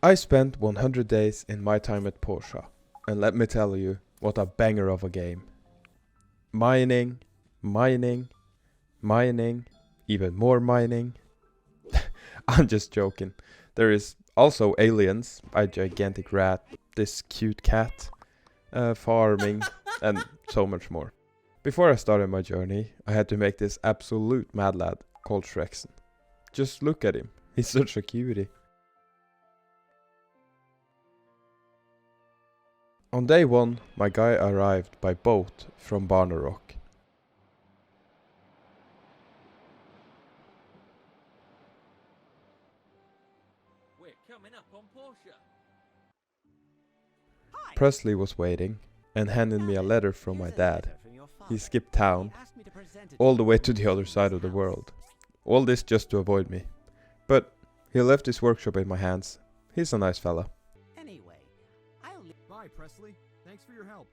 I spent 100 days in my time at Portia, and let me tell you, what a banger of a game. Mining, mining, mining, even more mining. I'm just joking. There is also aliens, a gigantic rat, this cute cat, farming, and so much more. Before I started my journey, I had to make this absolute mad lad called Shrexen. Just look at him, he's such a cutie. On day 1, my guy arrived by boat from Barnarock. We're coming up on Portia. Presley was waiting and handed me a letter from my dad. He skipped town, all the way to the other side of the world. All this just to avoid me. But he left his workshop in my hands. He's a nice fella. Bye, Presley. Thanks for your help.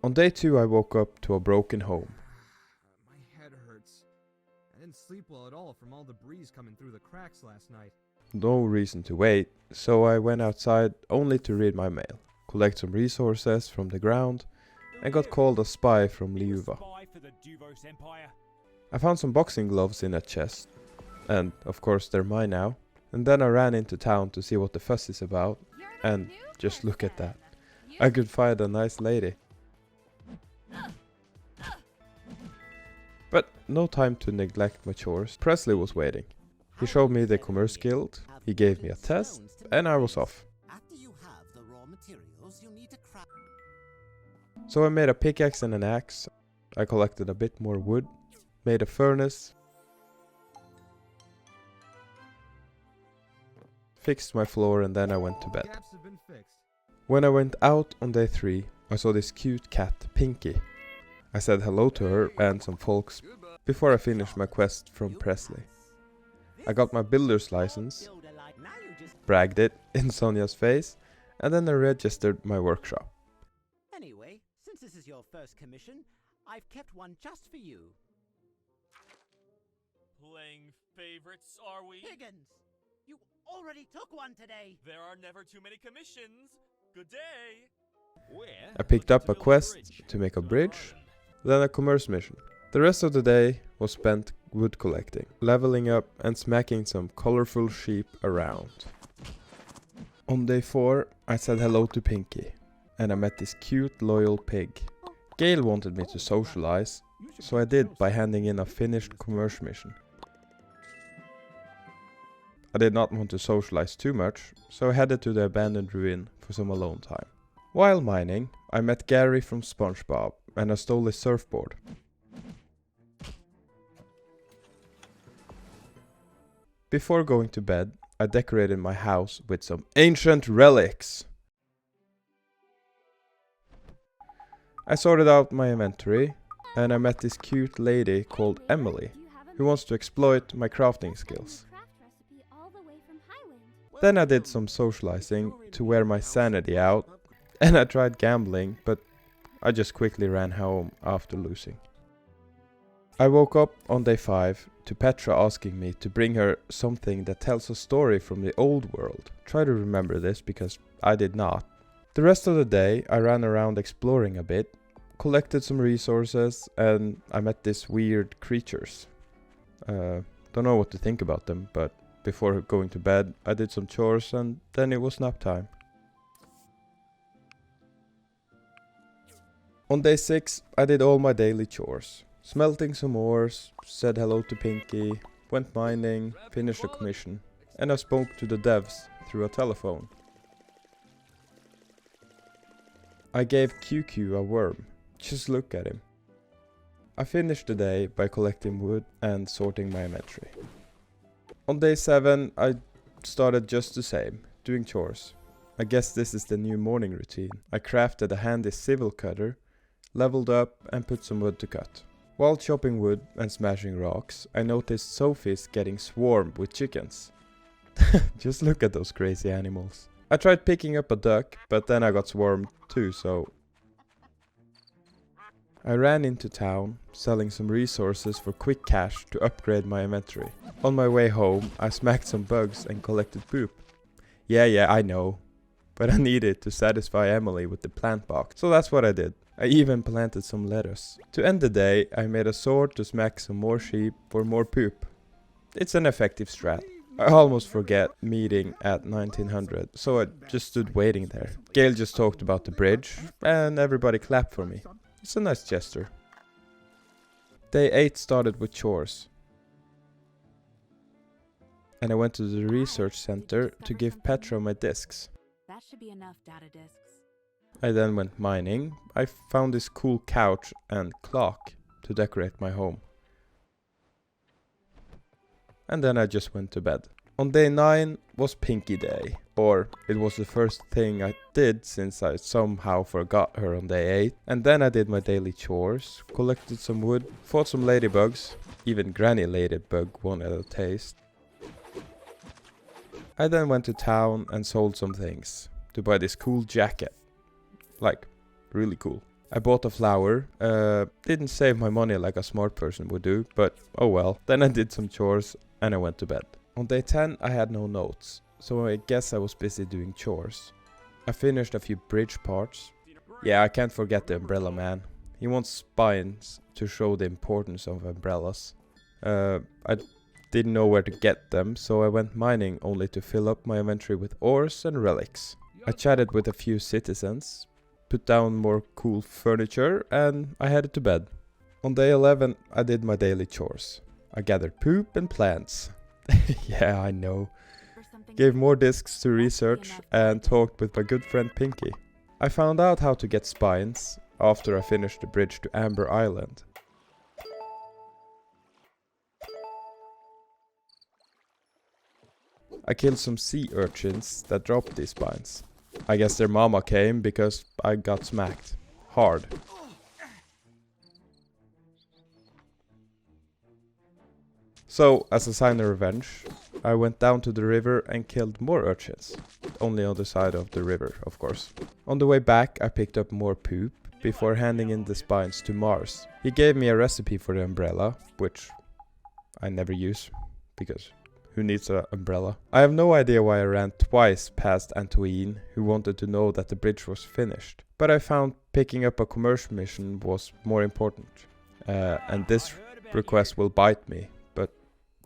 On day 2 I woke up to a broken home. My head hurts. I didn't sleep well at all from all the breeze coming through the cracks last night. No reason to wait, so I went outside only to read my mail, collect some resources from the ground, and got called a spy from Liuva. I found some boxing gloves in a chest, and of course they're mine now. And then I ran into town to see what the fuss is about, and just look at that. I could find a nice lady. But no time to neglect my chores. Presley was waiting. He showed me the Commerce Guild, he gave me a test, and I was off. So I made a pickaxe and an axe. I collected a bit more wood, made a furnace, fixed my floor, and then I went to bed. Gaps have been fixed. When I went out on day 3, I saw this cute cat, Pinky. I said hello to her and some folks before I finished my quest from Presley. I got my builder's license, bragged it in Sonia's face, and then I registered my workshop. Anyway, since this is your first commission, I've kept one just for you. Playing favorites, are we? Higgins, you already took one today. There are never too many commissions. Good day. I picked up a quest to make a bridge, then a commerce mission. The rest of the day was spent wood collecting, leveling up and smacking some colorful sheep around. On day 4, I said hello to Pinky, and I met this cute loyal pig. Gail wanted me to socialize, so I did by handing in a finished commerce mission. I did not want to socialize too much, so I headed to the abandoned ruin for some alone time. While mining, I met Gary from SpongeBob and I stole his surfboard. Before going to bed, I decorated my house with some ancient relics. I sorted out my inventory and I met this cute lady called Emily, who wants to exploit my crafting skills. Then I did some socializing to wear my sanity out, and I tried gambling, but I just quickly ran home after losing. I woke up on day 5 to Petra asking me to bring her something that tells a story from the old world. Try to remember this because I did not. The rest of the day I ran around exploring a bit, collected some resources, and I met these weird creatures. Don't know what to think about them, but before going to bed, I did some chores and then it was nap time. On day 6, I did all my daily chores. Smelting some ores, said hello to Pinky, went mining, finished a commission, and I spoke to the devs through a telephone. I gave QQ a worm. Just look at him. I finished the day by collecting wood and sorting my inventory. On day 7, I started just the same, doing chores. I guess this is the new morning routine. I crafted a handy civil cutter, leveled up and put some wood to cut. While chopping wood and smashing rocks, I noticed Sophie's getting swarmed with chickens. Just look at those crazy animals. I tried picking up a duck, but then I got swarmed too, so I ran into town, selling some resources for quick cash to upgrade my inventory. On my way home, I smacked some bugs and collected poop. Yeah, I know. But I needed to satisfy Emily with the plant box, so that's what I did. I even planted some lettuce. To end the day, I made a sword to smack some more sheep for more poop. It's an effective strat. I almost forget meeting at 1900, so I just stood waiting there. Gail just talked about the bridge, and everybody clapped for me. It's a nice gesture. Day 8 started with chores. And I went to the research center to give Petra my discs. That should be enough data disks. I then went mining. I found this cool couch and clock to decorate my home. And then I just went to bed. On day 9 was Pinky Day, or it was the first thing I did since I somehow forgot her on day 8. And then I did my daily chores, collected some wood, fought some ladybugs, even Granny Ladybug wanted a taste. I then went to town and sold some things to buy this cool jacket. Like, really cool. I bought a flower, didn't save my money like a smart person would do, but oh well. Then I did some chores and I went to bed. On day 10 I had no notes, so I guess I was busy doing chores. I finished a few bridge parts. Yeah, I can't forget the umbrella man. He wants spines to show the importance of umbrellas. I didn't know where to get them, so I went mining only to fill up my inventory with ores and relics. I chatted with a few citizens, put down more cool furniture, and I headed to bed. On day 11 I did my daily chores. I gathered poop and plants. Yeah, I know. Gave more discs to research and talked with my good friend Pinky. I found out how to get spines after I finished the bridge to Amber Island. I killed some sea urchins that dropped these spines. I guess their mama came because I got smacked. Hard. So, as a sign of revenge, I went down to the river and killed more urchins. Only on the side of the river, of course. On the way back, I picked up more poop before handing in the spines to Mars. He gave me a recipe for the umbrella, which I never use, because who needs an umbrella? I have no idea why I ran twice past Antoine, who wanted to know that the bridge was finished. But I found picking up a commercial mission was more important. And this request will bite me. But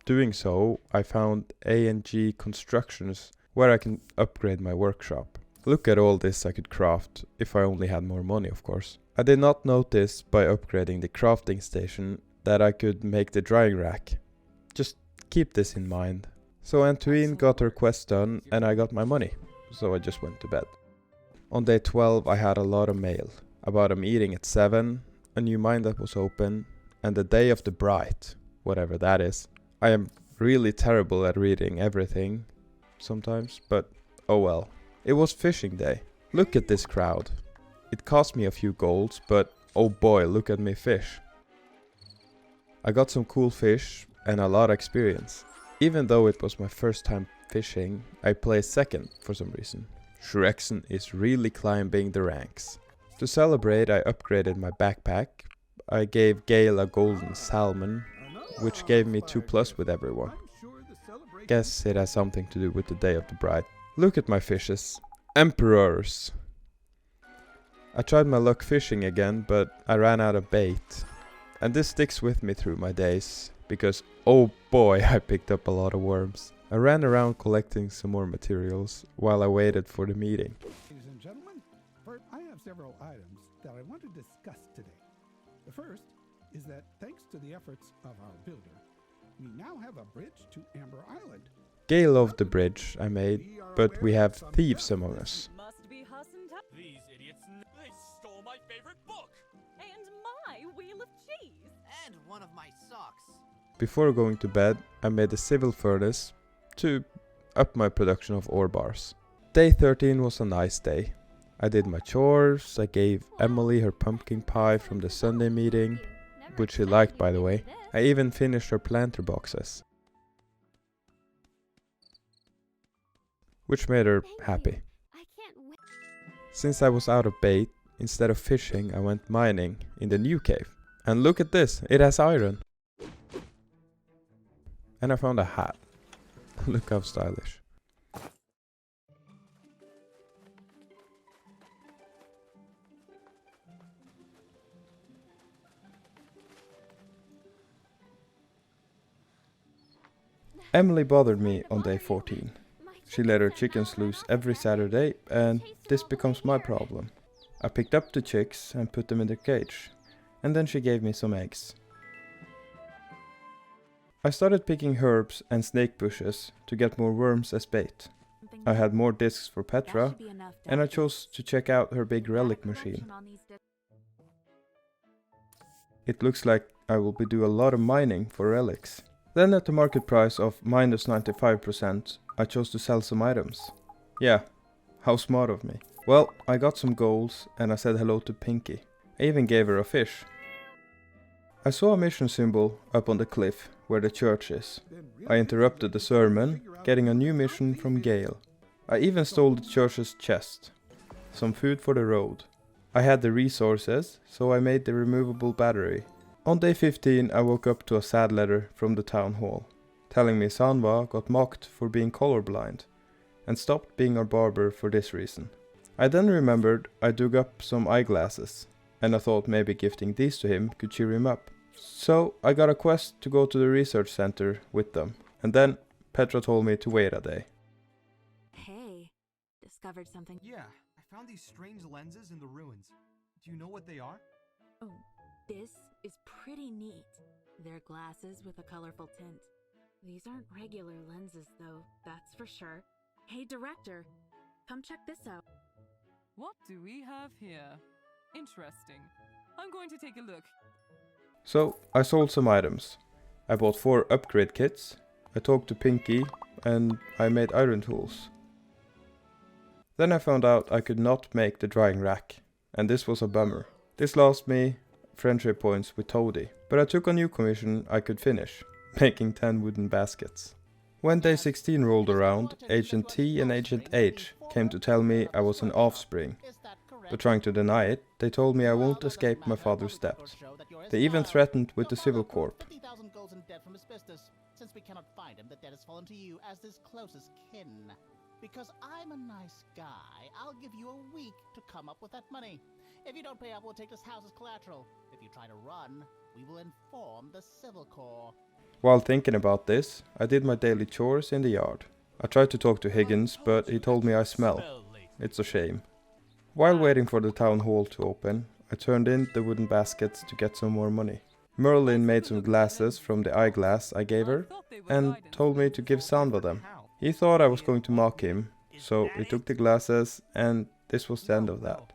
doing so, I found A&G Constructions, where I can upgrade my workshop. Look at all this I could craft, if I only had more money, of course. I did not notice by upgrading the crafting station that I could make the drying rack. Just keep this in mind. So Antoine got her quest done and I got my money, so I just went to bed. On day 12 I had a lot of mail about a meeting at 7, a new mine that was open, and the day of the bright, whatever that is. I am really terrible at reading everything sometimes, but oh well. It was fishing day. Look at this crowd. It cost me a few golds, but oh boy, look at me fish. I got some cool fish and a lot of experience. Even though it was my first time fishing, I placed second for some reason. Shrexen is really climbing the ranks. To celebrate, I upgraded my backpack. I gave Gail a golden salmon, which gave me 2+ with everyone. Guess it has something to do with the day of the bride. Look at my fishes. Emperors! I tried my luck fishing again, but I ran out of bait. And this sticks with me through my days, because oh boy, I picked up a lot of worms. I ran around collecting some more materials while I waited for the meeting. Ladies and gentlemen, first, I have several items that I want to discuss today. The first is that thanks to the efforts of our builder, we now have a bridge to Amber Island. Gail loved the bridge I made, but we have thieves among us. These idiots, they stole my favorite book! And my wheel of cheese. And one of my socks. Before going to bed, I made a civil furnace to up my production of ore bars. Day 13 was a nice day. I did my chores, I gave Emily her pumpkin pie from the Sunday meeting, which she liked by the way. I even finished her planter boxes, which made her happy. Since I was out of bait, instead of fishing I went mining in the new cave. And look at this, it has iron. And I found a hat. Look how stylish. Emily bothered me on day 14. She let her chickens loose every Saturday, and this becomes my problem. I picked up the chicks and put them in their cage, and then she gave me some eggs. I started picking herbs and snake bushes to get more worms as bait. I had more discs for Petra, and I chose to check out her big relic machine. It looks like I will be doing a lot of mining for relics. Then at the market price of minus 95%, I chose to sell some items. Yeah, how smart of me. Well, I got some goals and I said hello to Pinky. I even gave her a fish. I saw a mission symbol up on the cliff where the church is. I interrupted the sermon, getting a new mission from Gale. I even stole the church's chest. Some food for the road. I had the resources, so I made the removable battery. On day 15 I woke up to a sad letter from the town hall, telling me Sanva got mocked for being colorblind, and stopped being our barber for this reason. I then remembered I dug up some eyeglasses, and I thought maybe gifting these to him could cheer him up. So I got a quest to go to the research center with them, and then Petra told me to wait a day. Hey, discovered something. Yeah, I found these strange lenses in the ruins. Do you know what they are? Oh, this is pretty neat. They're glasses with a colorful tint. These aren't regular lenses though, that's for sure. Hey director, come check this out. What do we have here? Interesting. I'm going to take a look. So I sold some items. I bought 4 upgrade kits, I talked to Pinky, and I made iron tools. Then I found out I could not make the drying rack, and this was a bummer. This lost me friendship points with Toadie, but I took a new commission I could finish, making 10 wooden baskets. When day 16 rolled around, Agent T and Agent H came to tell me I was an offspring, but trying to deny it, they told me I won't escape my father's debt. They even threatened with the Civil Corp. 50,000 goals in debt from asbestos. Since we cannot find him, the debt has fallen to you as his closest kin. Because I'm a nice guy, I'll give you a week to come up with that money. If you don't pay up, we'll take this house as collateral. If you try to run, we will inform the Civil Corps. While thinking about this, I did my daily chores in the yard. I tried to talk to Higgins, but he told me I smell. It's a shame. While waiting for the town hall to open, I turned in the wooden baskets to get some more money. Merlin made some glasses from the eyeglass I gave her, and told me to give Sanva them. He thought I was going to mock him, so he took the glasses, and this was the end of that.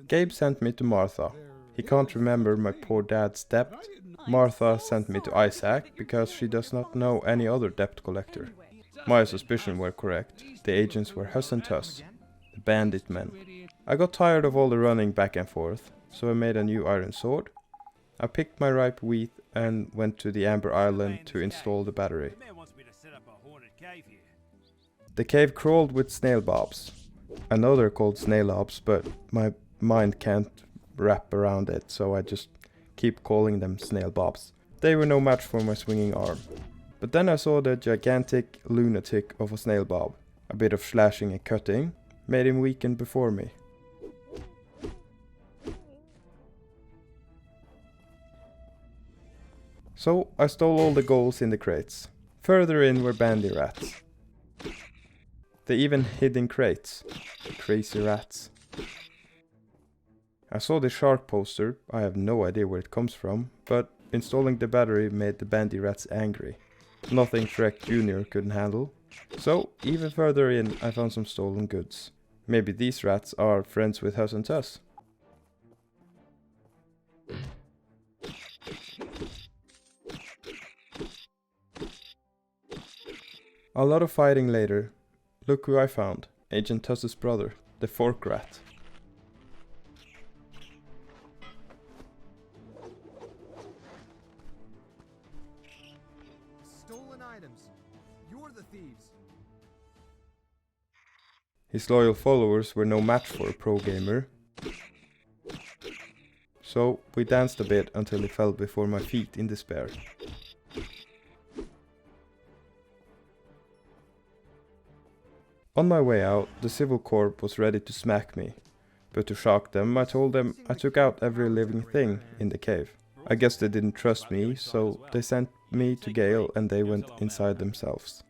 Gabe sent me to Martha. He can't remember my poor dad's debt. Martha sent me to Isaac because she does not know any other debt collector. My suspicions were correct. The agents were Huss and Tuss, the bandit men. I got tired of all the running back and forth, so I made a new iron sword. I picked my ripe wheat and went to the Amber Island to install the battery. The cave crawled with snail bobs. I know they're called snail lobs, but my mind can't wrap around it, so I just keep calling them snail bobs. They were no match for my swinging arm. But then I saw the gigantic lunatic of a snail bob. A bit of slashing and cutting made him weaken before me. So I stole all the goals in the crates. Further in were bandy rats. They even hid in crates. Crazy rats. I saw the shark poster. I have no idea where it comes from, but installing the battery made the bandy rats angry. Nothing Shrek Jr. couldn't handle. So, even further in, I found some stolen goods. Maybe these rats are friends with Huss and Tuss. A lot of fighting later. Look who I found. Agent Tuss's brother, the fork rat. Stolen items. You're the thieves. His loyal followers were no match for a pro gamer. So we danced a bit until he fell before my feet in despair. On my way out, the Civil Corps was ready to smack me, but to shock them, I told them I took out every living thing in the cave. I guess they didn't trust me, so they sent me to Gale and they went inside themselves.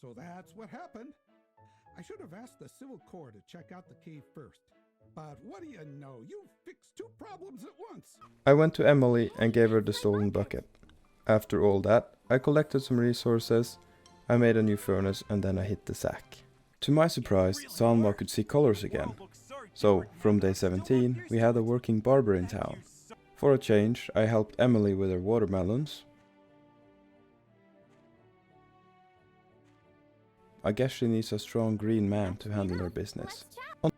So that's what happened. I should have asked the Civil Corps to check out the cave first. But what do you know? You fixed two problems at once. I went to Emily and gave her the stolen bucket. After all that, I collected some resources, I made a new furnace and then I hit the sack. To my surprise, Salma could see colors again. So, from day 17, we had a working barber in town. For a change, I helped Emily with her watermelons. I guess she needs a strong green man to handle her business. Told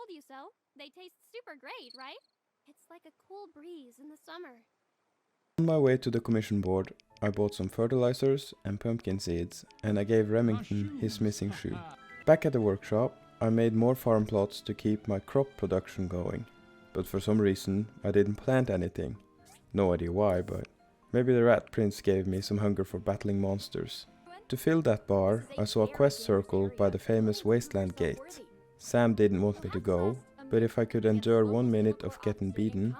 you so. They taste super great, right? It's like a cool breeze in the summer. On my way to the commission board, I bought some fertilizers and pumpkin seeds, and I gave Remington his missing shoe. Back at the workshop, I made more farm plots to keep my crop production going. But for some reason, I didn't plant anything. No idea why, but maybe the rat prince gave me some hunger for battling monsters. To fill that bar, I saw a quest circle by the famous Wasteland Gate. Sam didn't want me to go, but if I could endure 1 minute of getting beaten,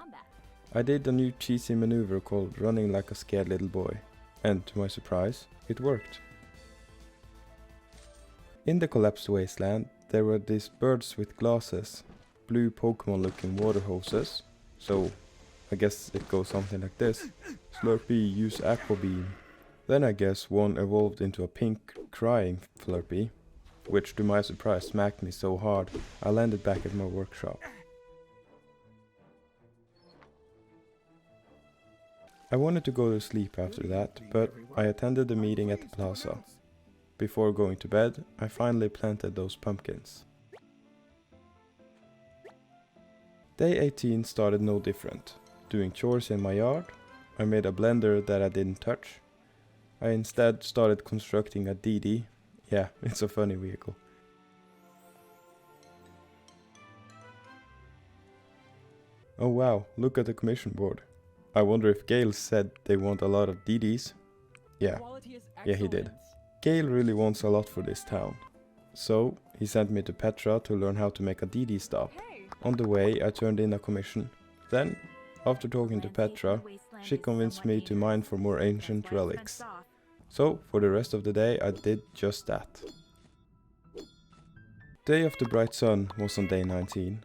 I did a new cheesy maneuver called running like a scared little boy. And to my surprise, it worked. In the collapsed wasteland, there were these birds with glasses, blue Pokemon looking water hoses. So, I guess it goes something like this. Slurpee, use Aqua Beam. Then I guess one evolved into a pink crying Slurpee, which to my surprise smacked me so hard I landed back at my workshop. I wanted to go to sleep after that, but I attended the meeting at the plaza. Before going to bed, I finally planted those pumpkins. Day 18 started no different. Doing chores in my yard, I made a blender that I didn't touch. I instead started constructing a DD. Yeah, it's a funny vehicle. Oh wow, look at the commission board. I wonder if Gale said they want a lot of DDs. Yeah, he did. Gale really wants a lot for this town. So, he sent me to Petra to learn how to make a DD stop. On the way, I turned in a commission. Then, after talking to Petra, she convinced me to mine for more ancient relics. So, for the rest of the day, I did just that. Day of the Bright Sun was on day 19.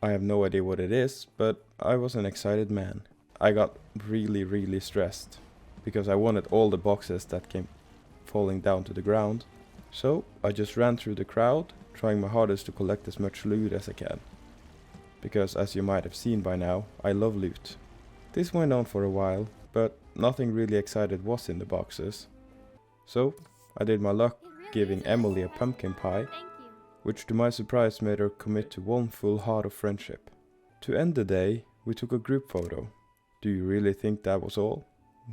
I have no idea what it is, but I was an excited man. I got really stressed, because I wanted all the boxes that came falling down to the ground. So I just ran through the crowd, trying my hardest to collect as much loot as I can. Because as you might have seen by now, I love loot. This went on for a while, but nothing really excited was in the boxes. So I did my luck giving Emily a pumpkin pie, which to my surprise made her commit to one full heart of friendship. To end the day, we took a group photo. Do you really think that was all?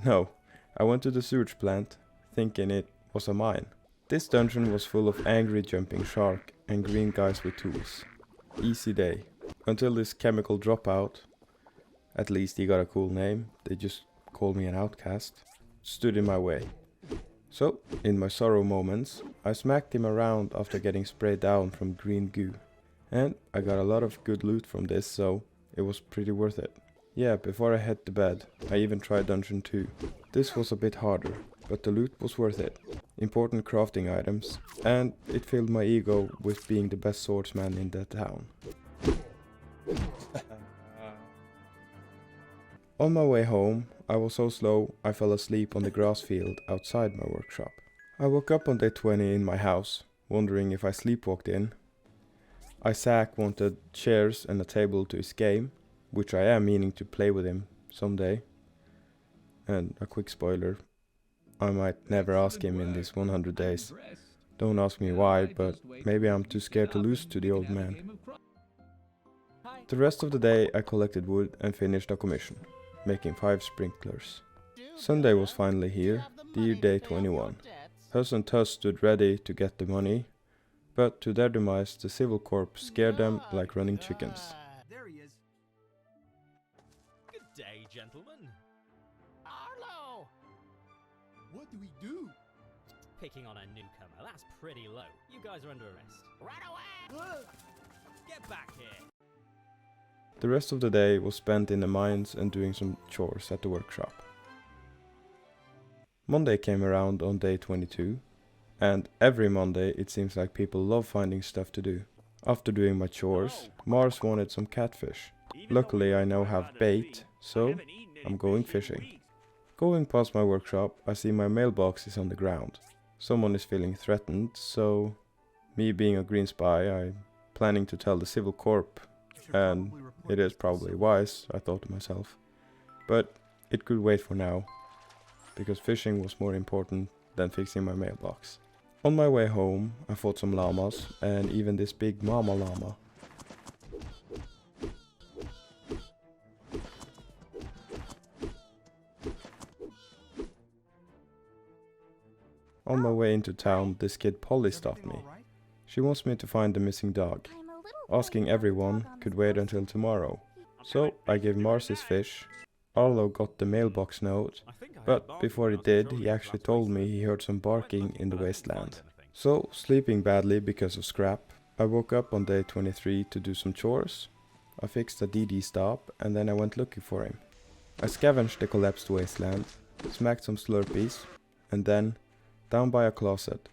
No, I went to the sewage plant, thinking it was a mine. This dungeon was full of angry jumping shark and green guys with tools. Easy day. Until this chemical dropout, at least he got a cool name, they just called me an outcast, stood in my way. So, in my sorrow moments, I smacked him around after getting sprayed down from green goo. And I got a lot of good loot from this, so it was pretty worth it. Yeah, before I head to bed, I even tried Dungeon 2. This was a bit harder, but the loot was worth it. Important crafting items, and it filled my ego with being the best swordsman in the town. On my way home, I was so slow I fell asleep on the grass field outside my workshop. I woke up on day 20 in my house, wondering if I sleepwalked in. Isaac wanted chairs and a table to his game, which I am meaning to play with him someday. And a quick spoiler, I might never ask him in these 100 days. Don't ask me why, but maybe I'm too scared to lose to the old man. The rest of the day I collected wood and finished a commission, making 5 sprinklers. Sunday was finally here, dear day 21. Huss and Tuss stood ready to get the money, but to their demise the Civil Corps scared them like running chickens. There he is. Good day, gentlemen. Arlo! What do we do? Picking on a newcomer, that's pretty low. You guys are under arrest. Right away! Get back here. The rest of the day was spent in the mines and doing some chores at the workshop. Monday came around on day 22, and every Monday it seems like people love finding stuff to do. After doing my chores, Mars wanted some catfish. Luckily I now have bait, so I'm going fishing. Going past my workshop, I see my mailbox is on the ground. Someone is feeling threatened, so me being a green spy, I'm planning to tell the Civil Corp, and it is probably wise, I thought to myself. But it could wait for now, because fishing was more important than fixing my mailbox. On my way home, I fought some llamas, and even this big mama llama. On my way into town, this kid Polly stopped me. She wants me to find the missing dog. Asking everyone could wait until tomorrow. So I gave Mars his fish. Arlo got the mailbox note, but before he did, he actually told me he heard some barking in the wasteland. So, sleeping badly because of scrap, I woke up on day 23 to do some chores. I fixed a DD stop, and then I went looking for him. I scavenged the collapsed wasteland, smacked some Slurpees, and then, down by a closet,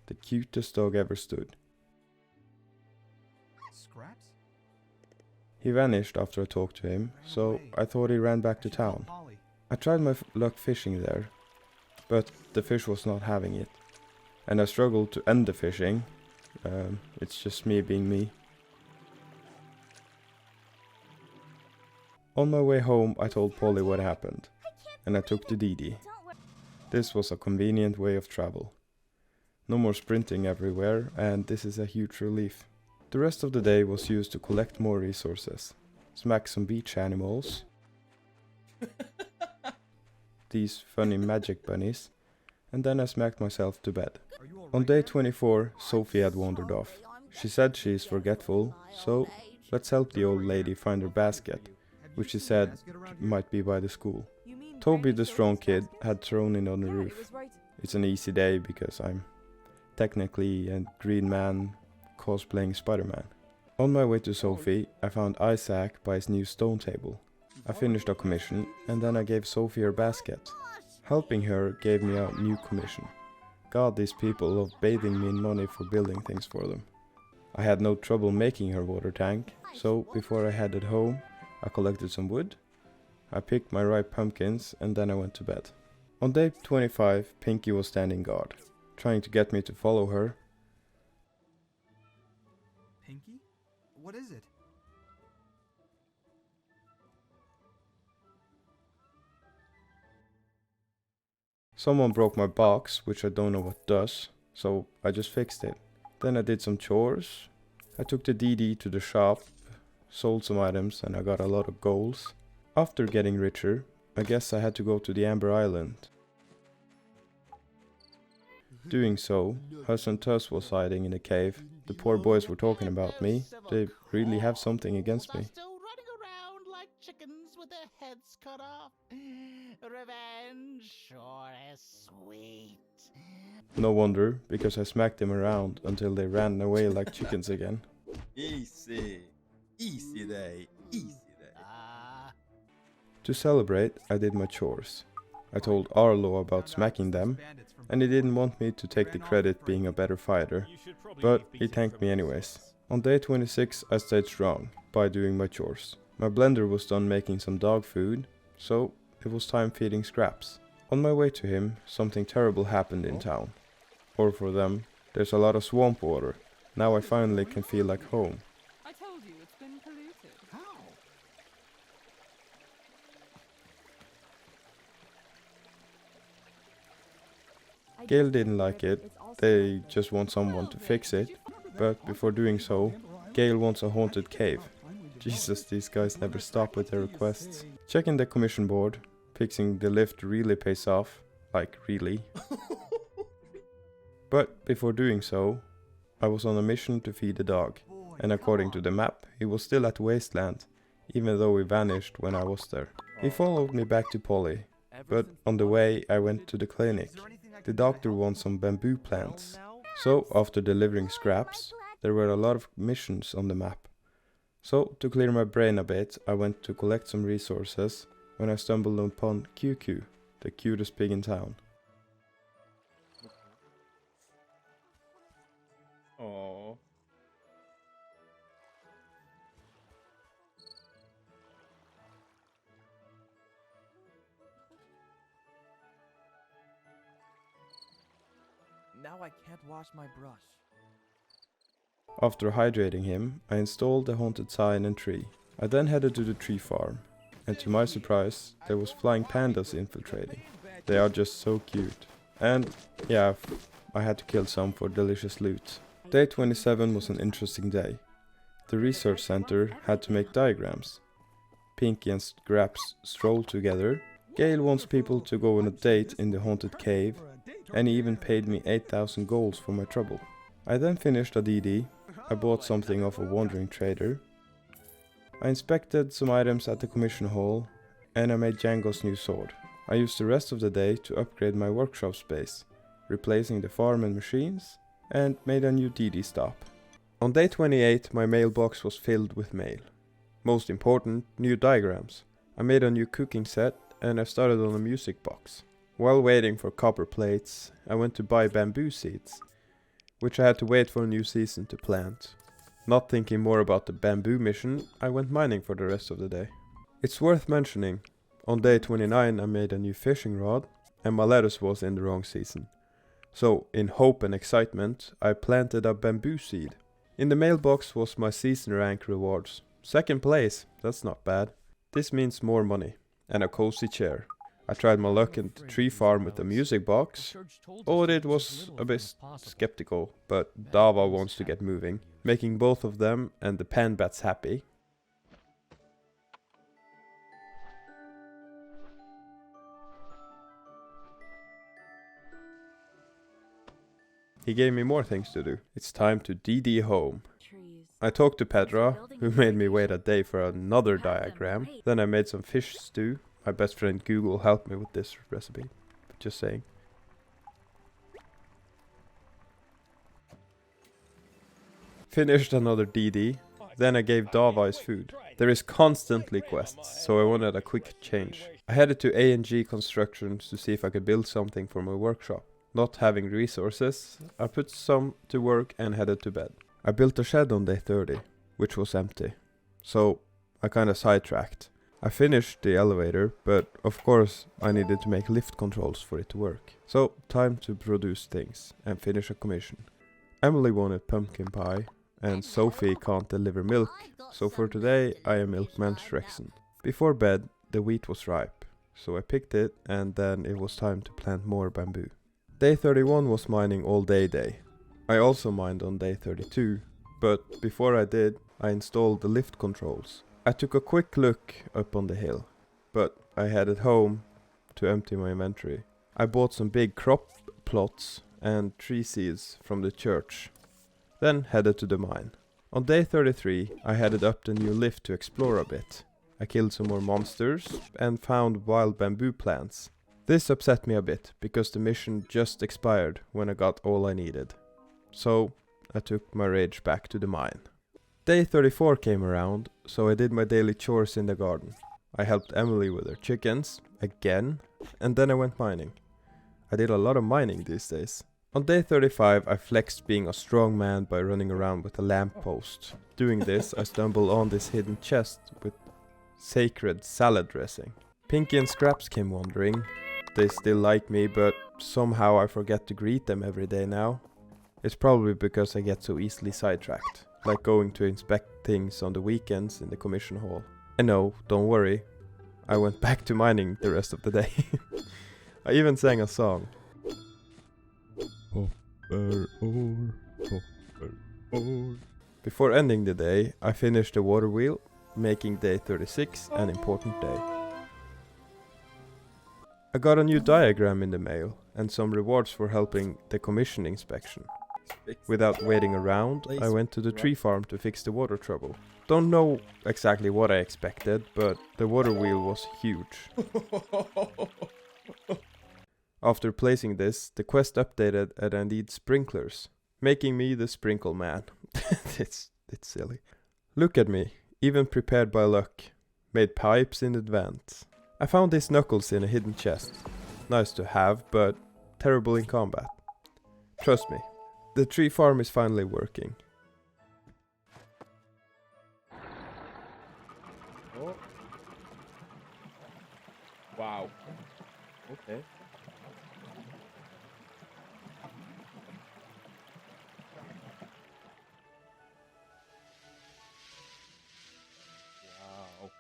the cutest dog ever stood. Scraps? He vanished after I talked to him, so I thought he ran back to town. I tried my luck fishing there, but the fish was not having it. And I struggled to end the fishing. It's just me being me. On my way home, I told Polly what happened, and I took the DD. This was a convenient way of travel. No more sprinting everywhere, and this is a huge relief. The rest of the day was used to collect more resources, smack some beach animals, these funny magic bunnies, and then I smacked myself to bed. On day 24, Sophie had wandered off. She said she is forgetful, so let's help the old lady find her basket, which she said might be by the school. Toby, the strong kid, had thrown it on the roof. It's an easy day because I'm technically a green man cosplaying Spider-Man. On my way to Sophie, I found Isaac by his new stone table. I finished a commission, and then I gave Sophie her basket. Helping her gave me a new commission. God, these people love bathing me in money for building things for them. I had no trouble making her water tank, so before I headed home, I collected some wood, I picked my ripe pumpkins, and then I went to bed. On day 25, Pinky was standing guard, trying to get me to follow her. Pinky? What is it? Someone broke my box, which I don't know what does, so I just fixed it. Then I did some chores. I took the DD to the shop, sold some items, and I got a lot of golds. After getting richer, I guess I had to go to the Amber Island. Doing so, Huss and Tuss was hiding in a cave. The poor boys were talking about me. They really have something against me. Still running around like chickens with their heads cut off. Revenge sure is sweet. No wonder, because I smacked them around until they ran away like chickens again. Easy. Easy day. Easy day. To celebrate, I did my chores. I told Arlo about smacking them, and he didn't want me to take the credit being a better fighter, but he thanked me anyways. On day 26 I stayed strong by doing my chores. My blender was done making some dog food, so it was time feeding Scraps. On my way to him, something terrible happened in town. Or for them, there's a lot of swamp water. Now I finally can feel like home. I told you it's been polluted. How? Gale didn't like it, they just want someone to fix it, but before doing so, Gale wants a haunted cave. Jesus, these guys never stop with their requests. Checking the commission board, fixing the lift really pays off, like really. But before doing so, I was on a mission to feed the dog, and according to the map, he was still at Wasteland, even though he vanished when I was there. He followed me back to Polly, but on the way I went to the clinic. The doctor wants some bamboo plants. So after delivering Scraps, there were a lot of missions on the map. So, to clear my brain a bit, I went to collect some resources when I stumbled upon QQ, the cutest pig in town. Aww. Now I can't wash my brush. After hydrating him, I installed the haunted sign and tree. I then headed to the tree farm, and to my surprise, there was flying pandas infiltrating. They are just so cute. And yeah, I had to kill some for delicious loot. Day 27 was an interesting day. The research center had to make diagrams. Pinky and Scraps strolled together. Gale wants people to go on a date in the haunted cave, and he even paid me 8,000 golds for my trouble. I then finished a DD. I bought something off a wandering trader. I inspected some items at the commission hall, and I made Django's new sword. I used the rest of the day to upgrade my workshop space, replacing the farm and machines, and made a new DD stop. On day 28, my mailbox was filled with mail. Most important, new diagrams. I made a new cooking set, and I started on a music box. While waiting for copper plates, I went to buy bamboo seeds, which I had to wait for a new season to plant. Not thinking more about the bamboo mission, I went mining for the rest of the day. It's worth mentioning, on day 29 I made a new fishing rod, and my lettuce was in the wrong season. So, in hope and excitement, I planted a bamboo seed. In the mailbox was my season rank rewards. Second place, that's not bad. This means more money, and a cozy chair. I tried my luck in the tree farm with the music box. Audit was a bit skeptical, but Dava wants to get moving, making both of them and the pan bats happy. He gave me more things to do. It's time to DD home. I talked to Petra, who made me wait a day for another diagram. Then I made some fish stew. My best friend Google helped me with this recipe. Just saying. Finished another DD. Then I gave Dava his food. There is constantly quests, so I wanted a quick change. I headed to A&G Constructions to see if I could build something for my workshop. Not having resources, I put some to work and headed to bed. I built a shed on day 30, which was empty. So I kinda sidetracked. I finished the elevator, but of course I needed to make lift controls for it to work. So, time to produce things and finish a commission. Emily wanted pumpkin pie, and Sophie can't deliver milk, so for today I am Milkman Shrekson. Before bed, the wheat was ripe, so I picked it, and then it was time to plant more bamboo. Day 31 was mining all day. I also mined on day 32, but before I did, I installed the lift controls. I took a quick look up on the hill, but I headed home to empty my inventory. I bought some big crop plots and tree seeds from the church, then headed to the mine. On day 33, I headed up the new lift to explore a bit. I killed some more monsters and found wild bamboo plants. This upset me a bit, because the mission just expired when I got all I needed. So, I took my rage back to the mine. Day 34 came around, so I did my daily chores in the garden. I helped Emily with her chickens, again, and then I went mining. I did a lot of mining these days. On day 35 I flexed being a strong man by running around with a lamppost. Doing this I stumbled on this hidden chest with sacred salad dressing. Pinky and Scraps came wandering. They still like me, but somehow I forget to greet them every day now. It's probably because I get so easily sidetracked. Like going to inspect things on the weekends in the commission hall. And no, don't worry, I went back to mining the rest of the day. I even sang a song. Before ending the day, I finished the water wheel, making day 36 an important day. I got a new diagram in the mail, and some rewards for helping the commission inspection. Without waiting around, I went to the tree farm to fix the water trouble. Don't know exactly what I expected, but the water wheel was huge. After placing this, the quest updated and I need sprinklers, making me the sprinkle man. It's silly. Look at me, even prepared by luck. Made pipes in advance. I found these knuckles in a hidden chest. Nice to have, but terrible in combat. Trust me, the tree farm is finally working. Oh. Wow. Okay. Wow.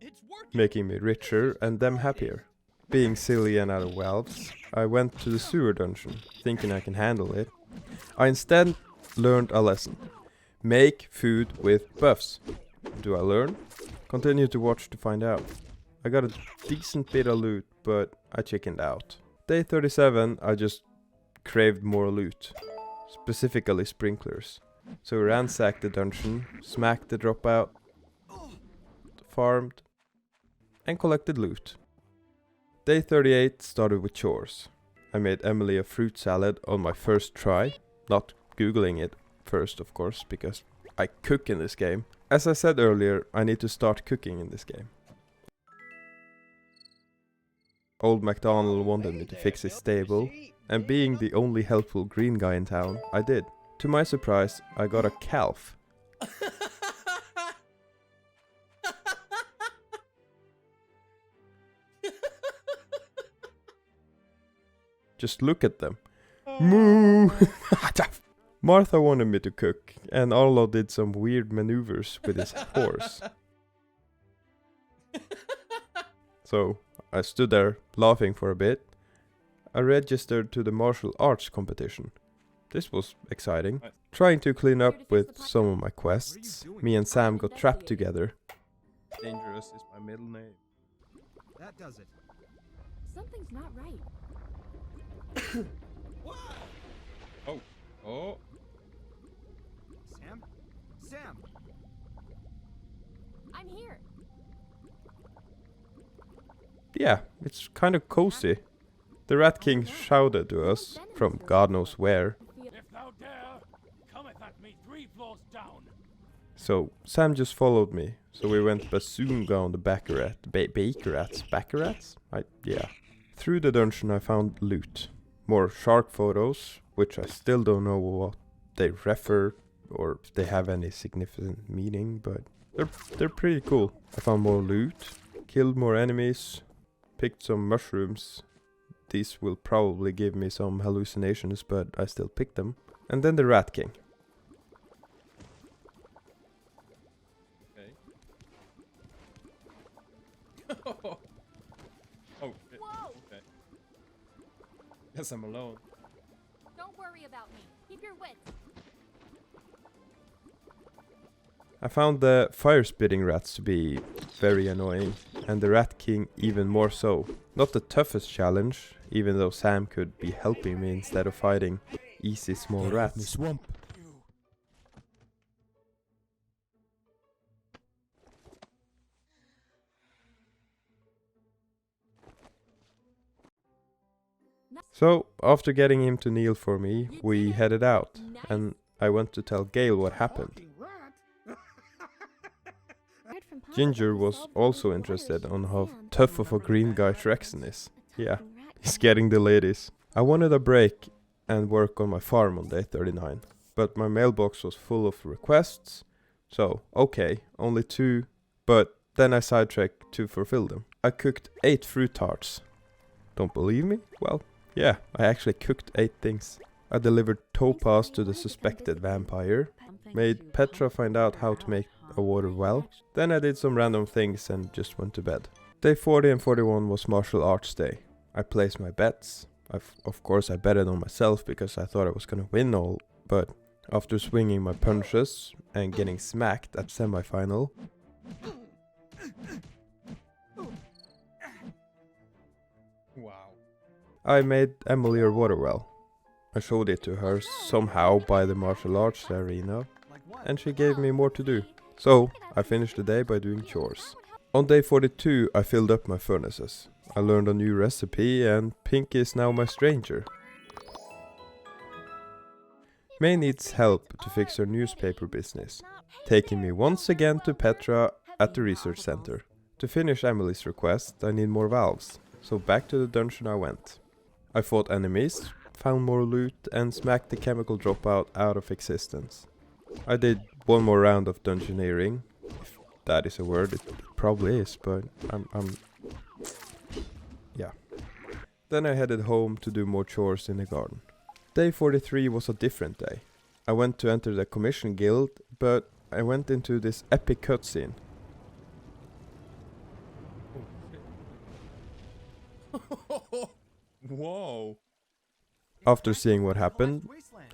It's working. Making me richer and them happier. Being silly and out of welves, I went to the sewer dungeon, thinking I can handle it. I instead learned a lesson. Make food with buffs. Do I learn? Continue to watch to find out. I got a decent bit of loot, but I chickened out. Day 37, I just craved more loot. Specifically sprinklers. So I ransacked the dungeon, smacked the dropout, farmed, and collected loot. Day 38 started with chores. I made Emily a fruit salad on my first try. Not googling it first, of course, because I cook in this game. As I said earlier, I need to start cooking in this game. Old MacDonald wanted me to fix his stable, and being the only helpful green guy in town, I did. To my surprise, I got a calf. Just look at them. Moo! Martha wanted me to cook, and Arlo did some weird maneuvers with his horse. So, I stood there, laughing for a bit. I registered to the martial arts competition. This was exciting. Trying to clean up with some of my quests, me and Sam got trapped together. Dangerous is my middle name. That does it. Something's not right. Oh. Oh. Sam? Sam! I'm here. Yeah, it's kind of cozy. The Rat King shouted to us from God knows where. If thou dare, cometh at me 3 floors down. So Sam just followed me. So we went bazoonga on the Baccarats? Yeah. Through the dungeon I found loot. More shark photos, which I still don't know what they refer or if they have any significant meaning, but they're pretty cool. I found more loot, killed more enemies, picked some mushrooms. These will probably give me some hallucinations, but I still picked them. And then the Rat King. Okay. Oh. Whoa! Okay. Guess I'm alone. Don't worry about me. Keep your wits. I found the fire-spitting rats to be very annoying, and the Rat King even more so. Not the toughest challenge, even though Sam could be helping me instead of fighting easy small rats. Swamp. So, after getting him to kneel for me, we headed out, and I went to tell Gale what happened. Ginger was also interested on how tough of a green guy Trexen is. Yeah, he's getting the ladies. I wanted a break and work on my farm on day 39, but my mailbox was full of requests, so okay, only 2, but then I sidetracked to fulfill them. I cooked 8 fruit tarts. Don't believe me? Well, yeah, I actually cooked 8 things. I delivered topaz to the suspected vampire, made Petra find out how to make a water well, then I did some random things and just went to bed. Day 40 and 41 was martial arts day. I placed my bets. Of course I betted on myself because I thought I was gonna win all, but after swinging my punches and getting smacked at semi-final, Wow. I made Emily her water well. I showed it to her somehow by the martial arts arena, and she gave me more to do. So, I finished the day by doing chores. On day 42 I filled up my furnaces. I learned a new recipe and Pinky is now my stranger. May needs help to fix her newspaper business, taking me once again to Petra at the research center. To finish Emily's request, I need more valves, so back to the dungeon I went. I fought enemies, found more loot, and smacked the chemical dropout out of existence. I did one more round of dungeoneering, if that is a word, it probably is, but yeah. Then I headed home to do more chores in the garden. Day 43 was a different day. I went to enter the commission guild, but I went into this epic cutscene. Whoa. After seeing what happened,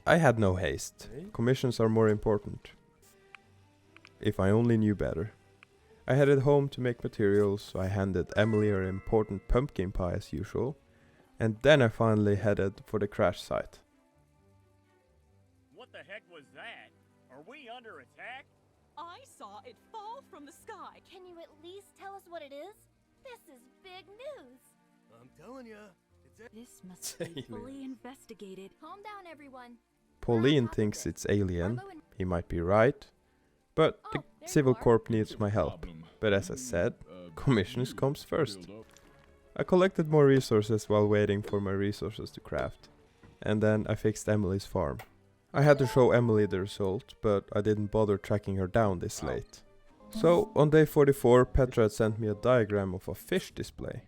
I had no haste. Commissions are more important. If I only knew better. I headed home to make materials, so I handed Emily her important pumpkin pie as usual, and then I finally headed for the crash site. What the heck was that? Are we under attack? I saw it fall from the sky. Can you at least tell us what it is? This is big news. I'm telling you, This must be fully investigated. Calm down, everyone. Pauline thinks it's alien. He might be right, but the Civil Corps needs my help. But as I said, commissions comes first. I collected more resources while waiting for my resources to craft. And then I fixed Emily's farm. I had to show Emily the result, but I didn't bother tracking her down this late. So, on day 44, Petra had sent me a diagram of a fish display.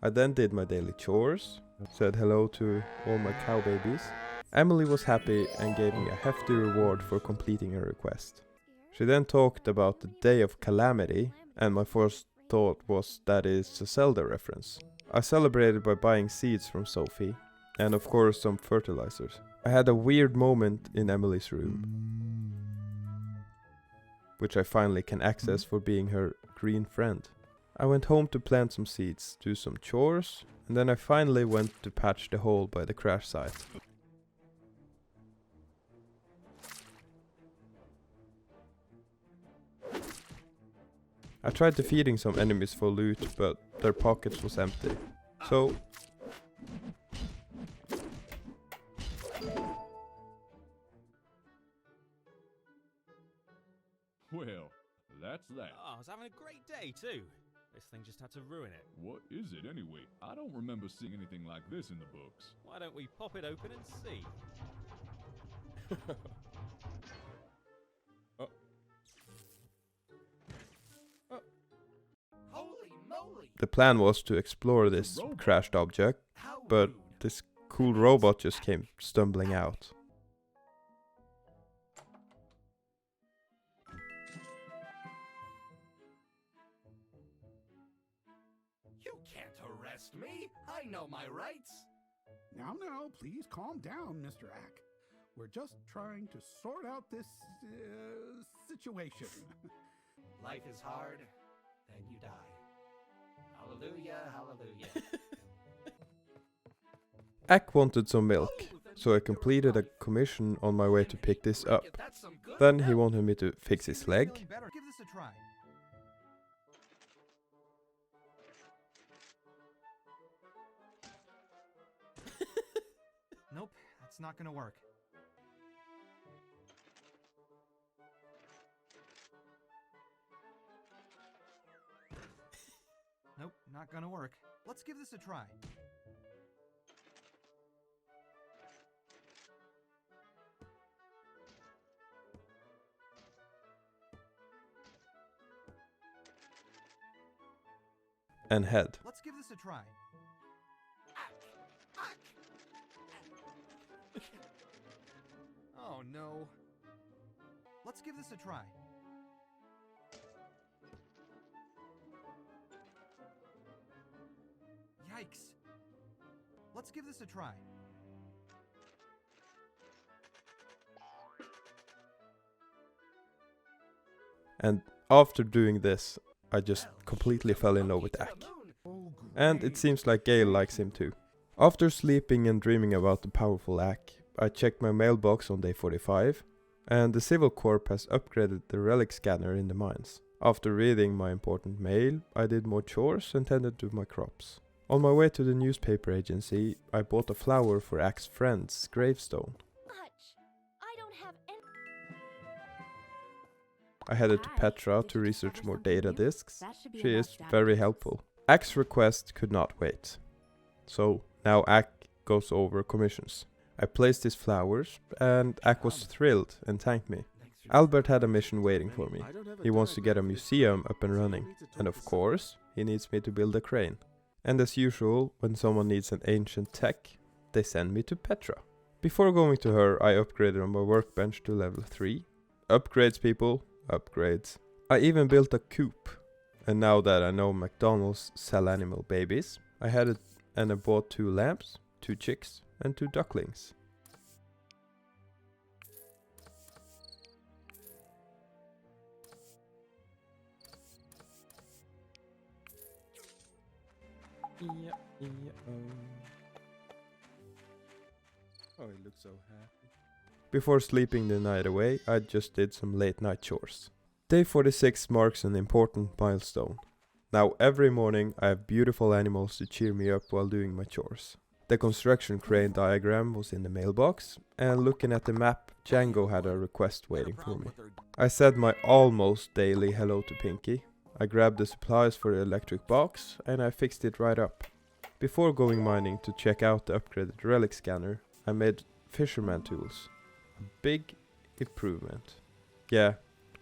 I then did my daily chores, said hello to all my cow babies. Emily was happy and gave me a hefty reward for completing her request. She then talked about the Day of Calamity, and my first thought was that is a Zelda reference. I celebrated by buying seeds from Sophie, and of course some fertilizers. I had a weird moment in Emily's room, which I finally can access for being her green friend. I went home to plant some seeds, do some chores, and then I finally went to patch the hole by the crash site. I tried defeating some enemies for loot, but their pockets was empty. So well, that's that. Oh, I was having a great day too. This thing just had to ruin it. What is it anyway? I don't remember seeing anything like this in the books. Why don't we pop it open and see? holy moly! the plan was to explore this crashed object, but this cool robot just came stumbling out. You can't arrest me. I know my rights. Now, please calm down, Mr. Ack. We're just trying to sort out this situation. Life is hard, then you die. Hallelujah, hallelujah. Ack wanted some milk, so I completed a commission on my way to pick this up. Then he wanted me to fix his leg. Give this a try. Nope, that's not gonna work. Nope, not gonna work. Let's give this a try. And head. Let's give this a try. Oh no. Let's give this a try. Yikes. Let's give this a try. And after doing this, I just completely fell in love with Ack. And it seems like Gale likes him too. After sleeping and dreaming about the powerful Ack, I checked my mailbox on day 45, and the Civil Corp has upgraded the relic scanner in the mines. After reading my important mail, I did more chores and tended to my crops. On my way to the newspaper agency, I bought a flower for Ack's friend's gravestone. Much. I headed to Hi, Petra did to you research discover more something data new? disks. That should be She enough is data very points. helpful. Ack's request could not wait. So now Ack goes over commissions. I placed his flowers, and Ack was thrilled and thanked me. Albert had a mission waiting for me. He wants to get a museum up and running, and of course, he needs me to build a crane. And as usual, when someone needs an ancient tech, they send me to Petra. Before going to her, I upgraded my workbench to level 3. Upgrades, people, upgrades. I even built a coop. And now that I know McDonald's sell animal babies, I headed and I bought 2 lamps, 2 chicks, and 2 ducklings. Oh, he looks so happy. Before sleeping the night away, I just did some late night chores. Day 46 marks an important milestone. Now every morning I have beautiful animals to cheer me up while doing my chores. The construction crane diagram was in the mailbox, and looking at the map, Django had a request waiting for me. I said my almost daily hello to Pinky. I grabbed the supplies for the electric box, and I fixed it right up. Before going mining to check out the upgraded relic scanner, I made fisherman tools. A big improvement. Yeah,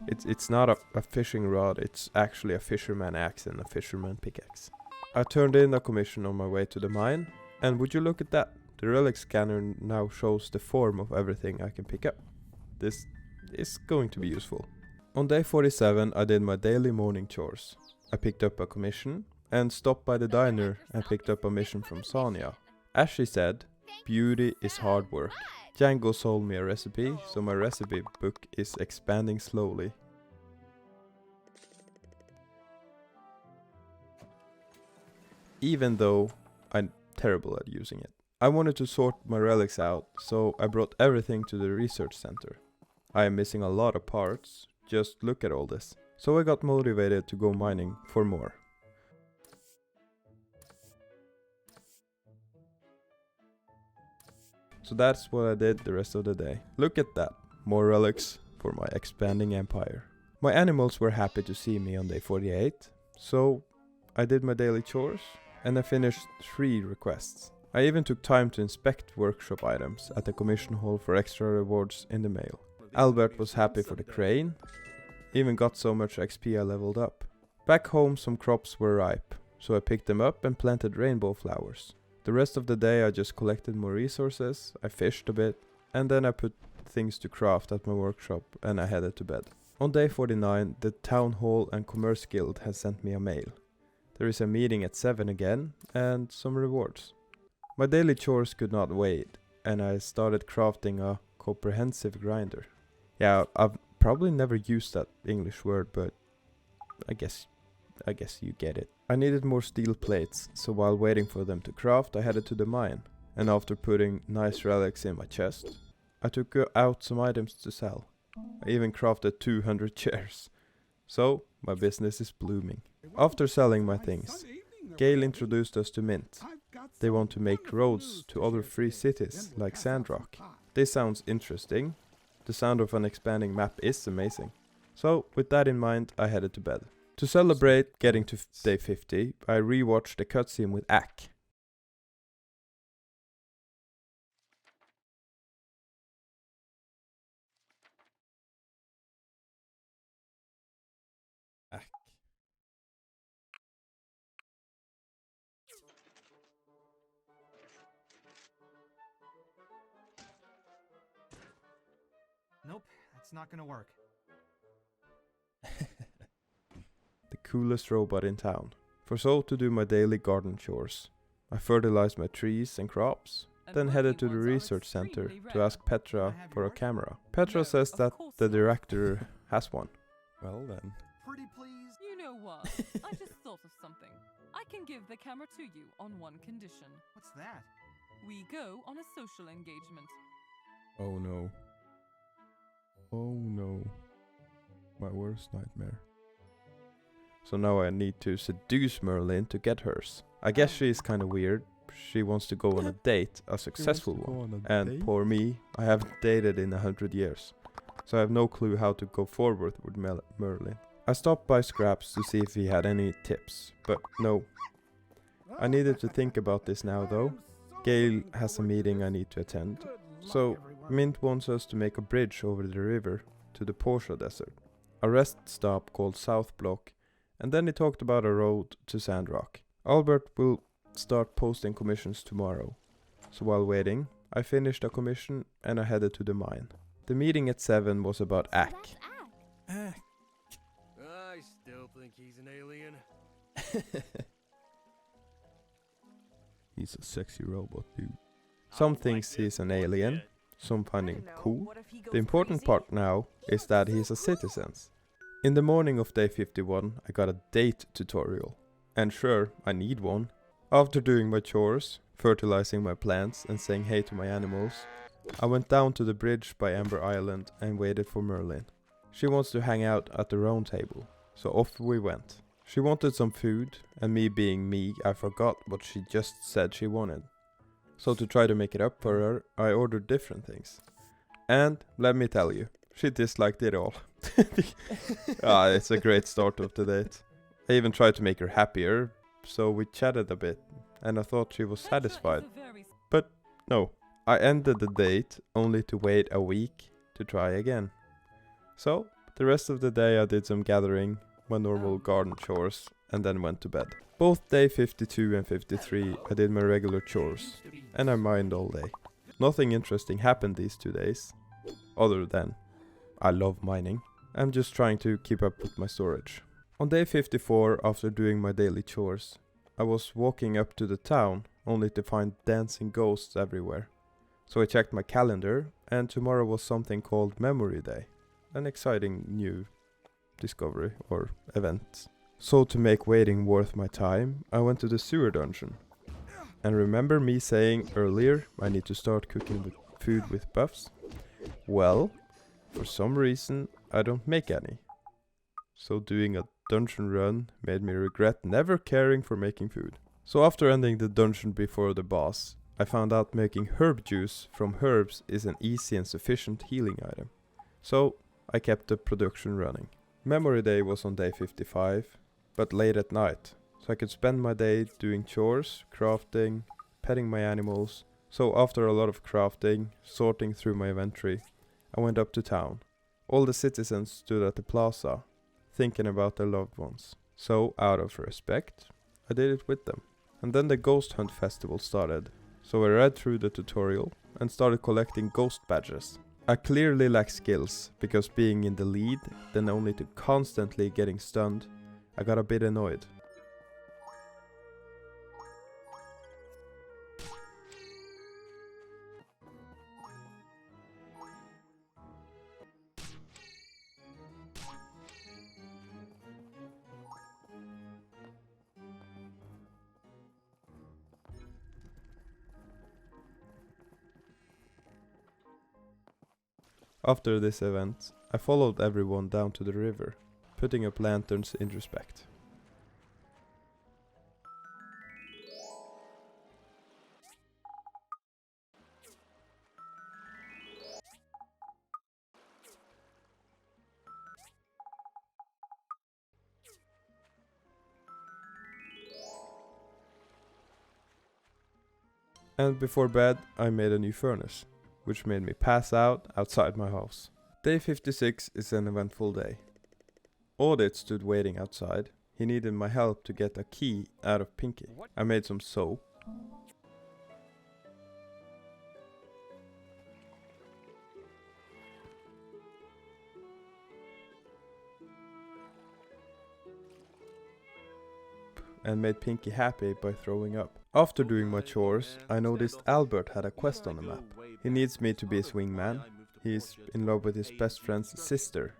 it's not a fishing rod, it's actually a fisherman axe and a fisherman pickaxe. I turned in a commission on my way to the mine, and would you look at that? The relic scanner now shows the form of everything I can pick up. This is going to be useful. On day 47 I did my daily morning chores. I picked up a commission and stopped by the diner and picked up a mission from Sonia. As she said, beauty is hard work. Django sold me a recipe, so my recipe book is expanding slowly. Even though I'm terrible at using it. I wanted to sort my relics out, so I brought everything to the research center. I am missing a lot of parts, just look at all this. So I got motivated to go mining for more. So that's what I did the rest of the day. Look at that, more relics for my expanding empire. My animals were happy to see me on day 48, so I did my daily chores and I finished 3 requests. I even took time to inspect workshop items at the commission hall for extra rewards in the mail. Albert was happy for the crane, even got so much XP I leveled up. Back home some crops were ripe, so I picked them up and planted rainbow flowers. The rest of the day I just collected more resources, I fished a bit, and then I put things to craft at my workshop and I headed to bed. On day 49 the Town Hall and Commerce Guild has sent me a mail. There is a meeting at 7 again and some rewards. My daily chores could not wait and I started crafting a comprehensive grinder. Yeah, I've probably never used that English word, but I guess you get it. I needed more steel plates, so while waiting for them to craft I headed to the mine. And after putting nice relics in my chest, I took out some items to sell. I even crafted 200 chairs. So, my business is blooming. After selling my things, Gale introduced us to Mint. They want to make roads to other free cities, like Sandrock. This sounds interesting. The sound of an expanding map is amazing. So, with that in mind, I headed to bed. To celebrate getting to day 50, I rewatched the cutscene with Ack. Ack. Nope, that's not gonna work. The coolest robot in town. For so to do my daily garden chores. I fertilized my trees and crops, then headed to the research center to ask Petra for a camera. Petra says that the director has one. Well then. Pretty please. You know what? I just thought of something. I can give the camera to you on one condition. What's that? We go on a social engagement. Oh no. Oh no. My worst nightmare. So now I need to seduce Merlin to get hers. I guess she's kinda weird. She wants to go on a date, a successful one. And poor me, I haven't dated in 100 years. so I have no clue how to go forward with Merlin. I stopped by Scraps to see if he had any tips, but no. I needed to think about this now though. Gale has a meeting I need to attend, so Mint wants us to make a bridge over the river to the Portia desert. A rest stop called South Block, and then he talked about a road to Sandrock. Albert will start posting commissions tomorrow, so while waiting, I finished a commission and I headed to the mine. The meeting at 7 was about Ack. I still think he's an alien. He's a sexy robot, dude. Some thinks he's an alien, some find him cool. The important part now is that he's a citizen. In the morning of day 51, I got a date tutorial. And sure, I need one. After doing my chores, fertilizing my plants and saying hey to my animals, I went down to the bridge by Amber Island and waited for Merlin. She wants to hang out at the round table, so off we went. She wanted some food, and me being me, I forgot what she just said she wanted. So to try to make it up for her, I ordered different things. And let me tell you, she disliked it all. It's a great start of the date. I even tried to make her happier, so we chatted a bit, and I thought she was satisfied. But no, I ended the date only to wait a week to try again. So the rest of the day I did some gathering, my normal garden chores, and then went to bed. Both day 52 and 53 I did my regular chores, and I mined all day. Nothing interesting happened these 2 days, other than I love mining. I'm just trying to keep up with my storage. On day 54, after doing my daily chores, I was walking up to the town only to find dancing ghosts everywhere. So I checked my calendar, and tomorrow was something called Memory Day, an exciting new discovery or event. So to make waiting worth my time, I went to the sewer dungeon. And remember me saying earlier I need to start cooking with food with buffs? Well, for some reason I don't make any. So doing a dungeon run made me regret never caring for making food. So after ending the dungeon before the boss, I found out making herb juice from herbs is an easy and sufficient healing item. So I kept the production running. Memory Day was on day 55, but late at night, so I could spend my day doing chores, crafting, petting my animals. So after a lot of crafting, sorting through my inventory, I went up to town. All the citizens stood at the plaza, thinking about their loved ones. So out of respect, I did it with them. And then the Ghost Hunt Festival started, so I read through the tutorial and started collecting ghost badges. I clearly lack skills, because being in the lead, then only to constantly getting stunned, I got a bit annoyed. After this event, I followed everyone down to the river, putting up lanterns in respect. And before bed, I made a new furnace, which made me pass out outside my house. Day 56 is an eventful day. Audit stood waiting outside. He needed my help to get a key out of Pinky. I made some soap. And made Pinky happy by throwing up. After doing my chores, I noticed Albert had a quest on the map. He needs me to be his wingman. He's in love with his best friend's sister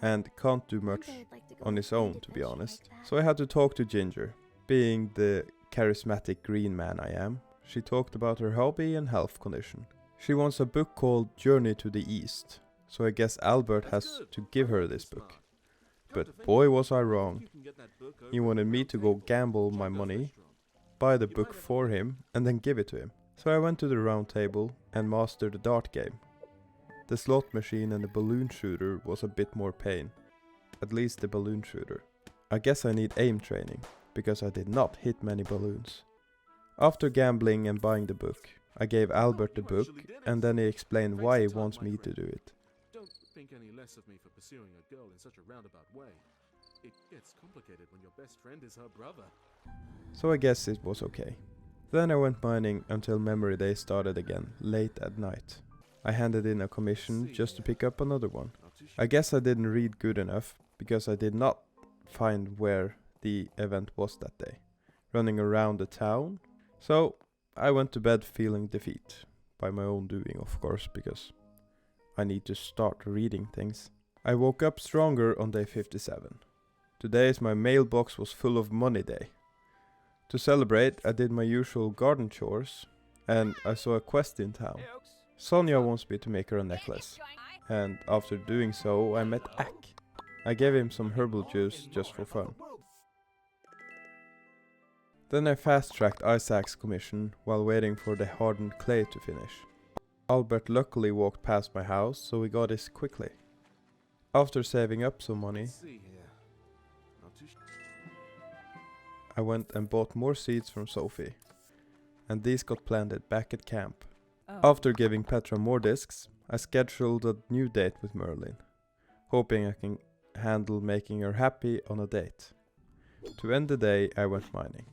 and can't do much on his own, to be honest. So I had to talk to Ginger. Being the charismatic green man I am, she talked about her hobby and health condition. She wants a book called Journey to the East, so I guess Albert has to give her this book. But boy was I wrong. He wanted me to go gamble my money, buy the book for him, and then give it to him. So I went to the round table and mastered the dart game. The slot machine and the balloon shooter was a bit more pain. At least the balloon shooter. I guess I need aim training, because I did not hit many balloons. After gambling and buying the book, I gave Albert the book, and then he explained why he wants me to do it. Don't think any less of me for pursuing a girl in such a roundabout way. It gets complicated when your best friend is her brother. So I guess it was okay. Then I went mining until memory day started again, late at night. I handed in a commission just to pick up another one. I guess I didn't read good enough, because I did not find where the event was that day. Running around the town. So I went to bed feeling defeat. By my own doing, of course, because I need to start reading things. I woke up stronger on day 57. Today my mailbox was full of money day. To celebrate, I did my usual garden chores, and I saw a quest in town. Sonia wants me to make her a necklace, and after doing so, I met Ack. I gave him some herbal juice just for fun. Then I fast-tracked Isaac's commission while waiting for the hardened clay to finish. Albert luckily walked past my house, so we got this quickly. After saving up some money, I went and bought more seeds from Sophie, and these got planted back at camp. After giving Petra more discs, I scheduled a new date with Merlin, hoping I can handle making her happy on a date. To end the day, I went mining.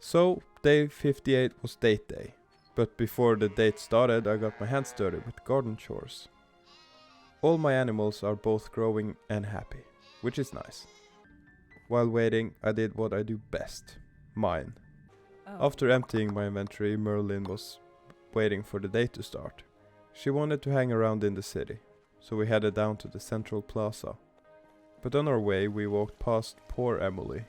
So, day 58 was date day, but before the date started, I got my hands dirty with garden chores. All my animals are both growing and happy, which is nice. While waiting, I did what I do best, mine. After emptying my inventory, Merlin was waiting for the day to start. She wanted to hang around in the city, so we headed down to the central plaza. But on our way, we walked past poor Emily,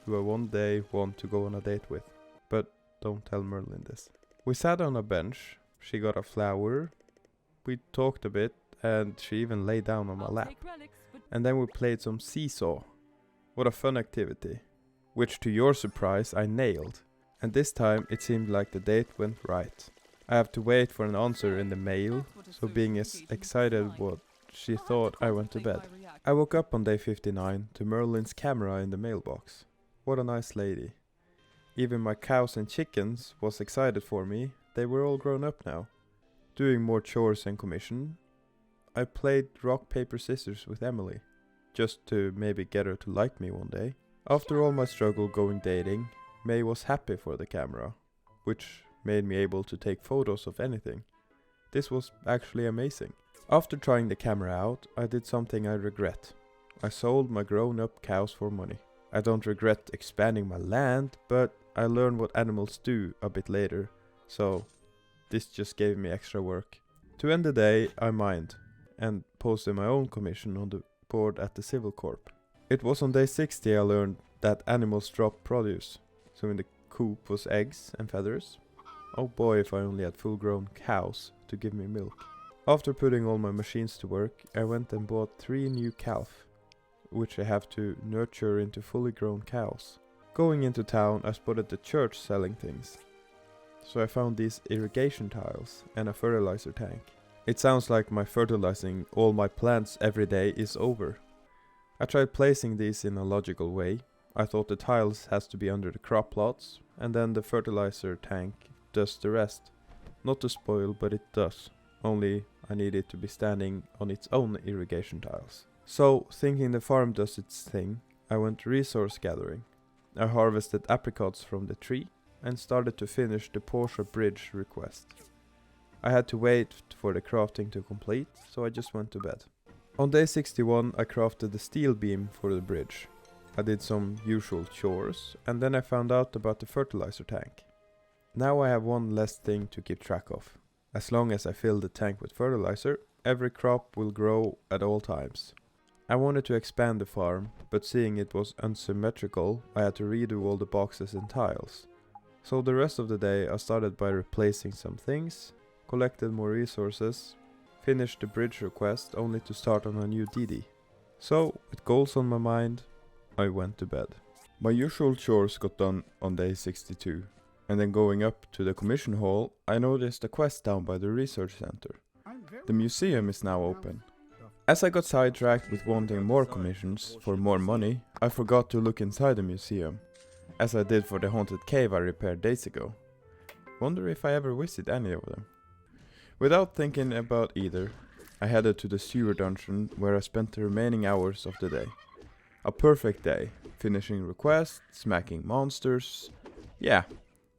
who I one day want to go on a date with. But don't tell Merlin this. We sat on a bench, she got a flower, we talked a bit, and she even lay down on my lap. And then we played some seesaw. What a fun activity, which to your surprise I nailed. And this time it seemed like the date went right. I have to wait for an answer in the mail, so being as excited what she thought, I went to bed. I woke up on day 59 to Merlin's camera in the mailbox. What a nice lady. Even my cows and chickens was excited for me, they were all grown up now. Doing more chores and commission, I played rock paper scissors with Emily, just to maybe get her to like me one day. After all my struggle going dating, May was happy for the camera, which made me able to take photos of anything. This was actually amazing. After trying the camera out, I did something I regret. I sold my grown-up cows for money. I don't regret expanding my land, but I learned what animals do a bit later, so this just gave me extra work. To end the day, I mined, and posted my own commission on the board at the Civil Corp. It was on day 60 I learned that animals drop produce, so in the coop was eggs and feathers. Oh boy, if I only had full-grown cows to give me milk. After putting all my machines to work, I went and bought 3 new calf, which I have to nurture into fully grown cows. Going into town, I spotted the church selling things. So I found these irrigation tiles and a fertilizer tank. It sounds like my fertilizing all my plants every day is over. I tried placing these in a logical way. I thought the tiles has to be under the crop plots, and then the fertilizer tank does the rest. Not to spoil, but it does. Only I need it to be standing on its own irrigation tiles. So, thinking the farm does its thing, I went resource gathering. I harvested apricots from the tree and started to finish the Portia bridge request. I had to wait for the crafting to complete, so I just went to bed. On day 61 I crafted the steel beam for the bridge. I did some usual chores, and then I found out about the fertilizer tank. Now I have one less thing to keep track of. As long as I fill the tank with fertilizer, every crop will grow at all times. I wanted to expand the farm, but seeing it was unsymmetrical, I had to redo all the boxes and tiles. So the rest of the day I started by replacing some things, collected more resources, finished the bridge request only to start on a new DD. So, with goals on my mind, I went to bed. My usual chores got done on day 62, and then going up to the commission hall, I noticed a quest down by the research center. very The museum is now pronounced open. the As I got sidetracked with wanting more commissions for more money, I forgot to look inside the museum, as I did for the haunted cave I repaired days ago. Wonder if I ever visit any of them. Without thinking about either, I headed to the sewer dungeon where I spent the remaining hours of the day. A perfect day, finishing requests, smacking monsters. Yeah,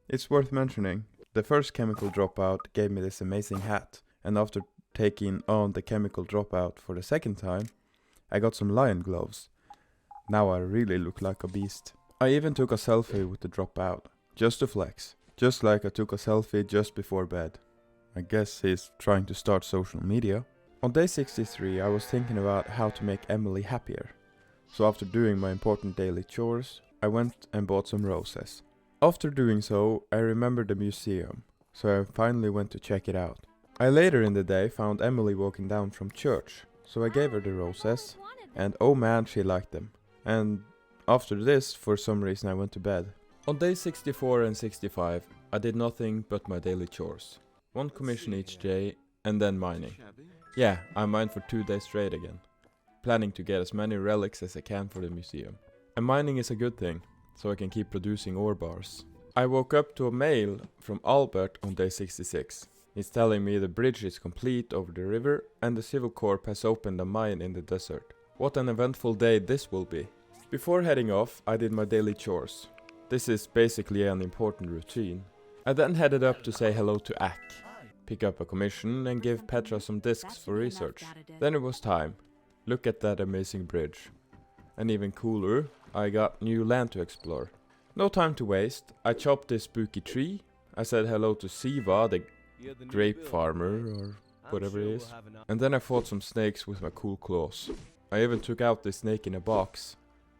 it's worth mentioning. The first chemical dropout gave me this amazing hat, and after taking on the chemical dropout for the second time, I got some lion gloves. Now I really look like a beast. I even took a selfie with the dropout, just to flex. Just like I took a selfie just before bed. I guess he's trying to start social media. On day 63 I was thinking about how to make Emily happier. So after doing my important daily chores, I went and bought some roses. After doing so, I remembered the museum, so I finally went to check it out. I later in the day found Emily walking down from church, so I gave her the roses, and oh man, she liked them. And after this, for some reason I went to bed. On day 64 and 65, I did nothing but my daily chores. One commission each day, and then mining. Yeah, I mined for 2 days straight again, planning to get as many relics as I can for the museum. And mining is a good thing, so I can keep producing ore bars. I woke up to a mail from Albert on day 66. He's telling me the bridge is complete over the river and the Civil Corps has opened a mine in the desert. What an eventful day this will be. Before heading off, I did my daily chores. This is basically an important routine. I then headed up to say hello to Ack, pick up a commission and give Petra some discs for research. Then it was time. Look at that amazing bridge. And even cooler, I got new land to explore. No time to waste, I chopped this spooky tree. I said hello to Siva, the grape farmer or whatever it is. And then I fought some snakes with my cool claws. I even took out this snake in a box.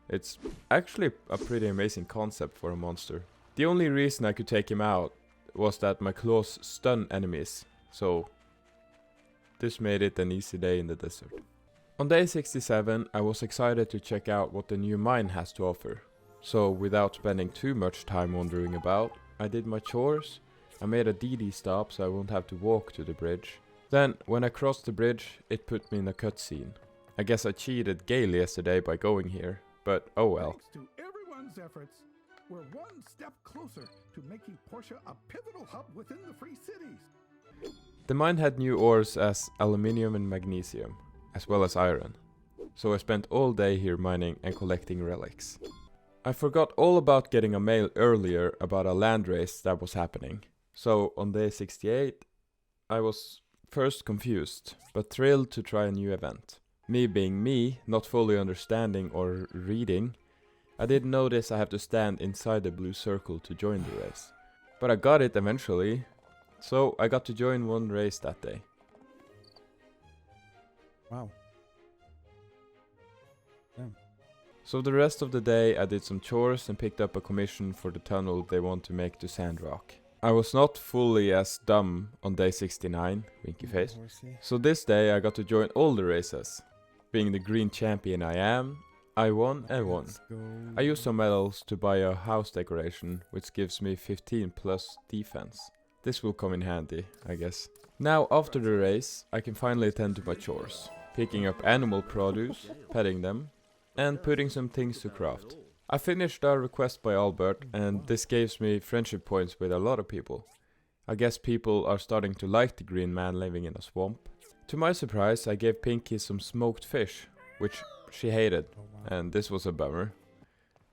It's actually a pretty amazing concept for a monster. The only reason I could take him out was that my claws stun enemies, so this made it an easy day in the desert. On day 67 I was excited to check out what the new mine has to offer. So without spending too much time wandering about, I did my chores. I made a DD stop so I won't have to walk to the bridge. Then when I crossed the bridge it put me in a cutscene. I guess I cheated gaily yesterday by going here, but oh well. Thanks to everyone's efforts, we're one step closer to making Portia a pivotal hub within the Free Cities. The mine had new ores as aluminium and magnesium, as well as iron. So I spent all day here mining and collecting relics. I forgot all about getting a mail earlier about a land race that was happening. So on day 68, I was first confused, but thrilled to try a new event. Me being me, not fully understanding or reading, I didn't notice I have to stand inside the blue circle to join the race. But I got it eventually, so I got to join one race that day. Wow. Damn. So the rest of the day I did some chores and picked up a commission for the tunnel they want to make to Sandrock. I was not fully as dumb on day 69, winky face, so this day I got to join all the races. Being the green champion I am, I won and won. I used some medals to buy a house decoration, which gives me 15 plus defense. This will come in handy, I guess. Now after the race, I can finally attend to my chores. Picking up animal produce, petting them, and putting some things to craft. I finished a request by Albert, and this gives me friendship points with a lot of people. I guess people are starting to like the green man living in a swamp. To my surprise, I gave Pinky some smoked fish, which she hated, and this was a bummer.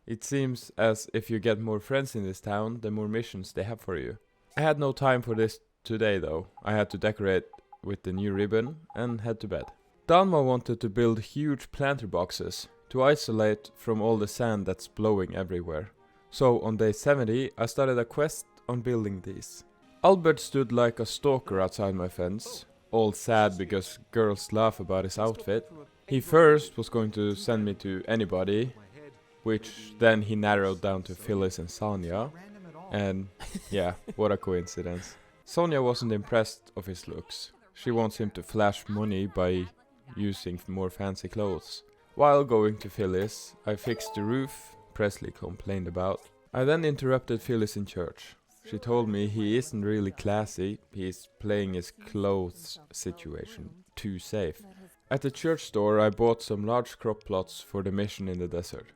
It seems as if you get more friends in this town, the more missions they have for you. I had no time for this today though. I had to decorate with the new ribbon and head to bed. Dalma wanted to build huge planter boxes to isolate from all the sand that's blowing everywhere. So on day 70 I started a quest on building these. Albert stood like a stalker outside my fence, all sad because girls laugh about his outfit. He first was going to send me to anybody, which then he narrowed down to Phyllis and Sonia. And yeah, what a coincidence. Sonia wasn't impressed of his looks. She wants him to flash money by using more fancy clothes. While going to Phyllis, I fixed the roof Presley complained about. I then interrupted Phyllis in church. She told me he isn't really classy, he's playing his clothes situation too safe. At the church store I bought some large crop plots for the mission in the desert.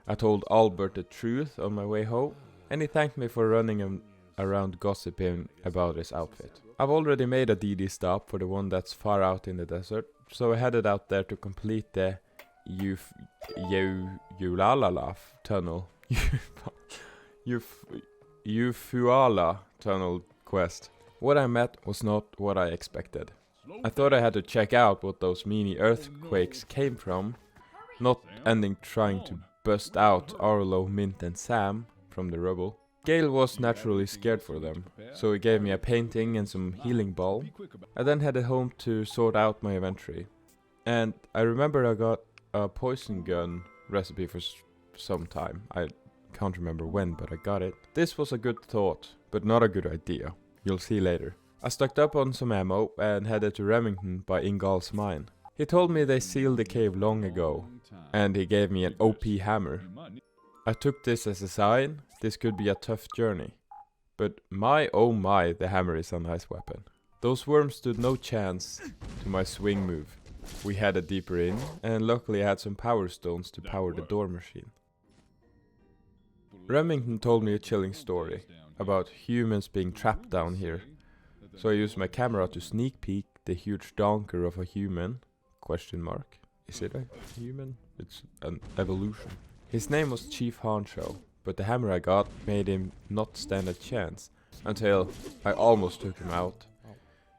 I told Albert the truth on my way home, and he thanked me for running him around gossiping about his outfit. I've already made a DD stop for the one that's far out in the desert, so I headed out there to complete the Yulalala tunnel. Ufuala tunnel quest. What I met was not what I expected. I thought I had to check out what those mini earthquakes came from, not ending trying to bust out Arlo, Mint and Sam from the rubble. Gale was naturally scared for them, so he gave me a painting and some healing balm. I then headed home to sort out my inventory. And I remember I got a poison gun recipe for some time. I can't remember when, but I got it. This was a good thought, but not a good idea. You'll see later. I stocked up on some ammo and headed to Remington by Ingall's mine. He told me they sealed the cave long ago, and he gave me an OP hammer. I took this as a sign, this could be a tough journey. But my oh my, the hammer is a nice weapon. Those worms stood no chance to my swing move. We headed deeper in, and luckily I had some power stones to power the door machine. Remington told me a chilling story about humans being trapped down here. So I used my camera to sneak peek the huge donker of a human, question mark. Is it a human? It's an evolution. His name was Chief Honcho, but the hammer I got made him not stand a chance, until I almost took him out.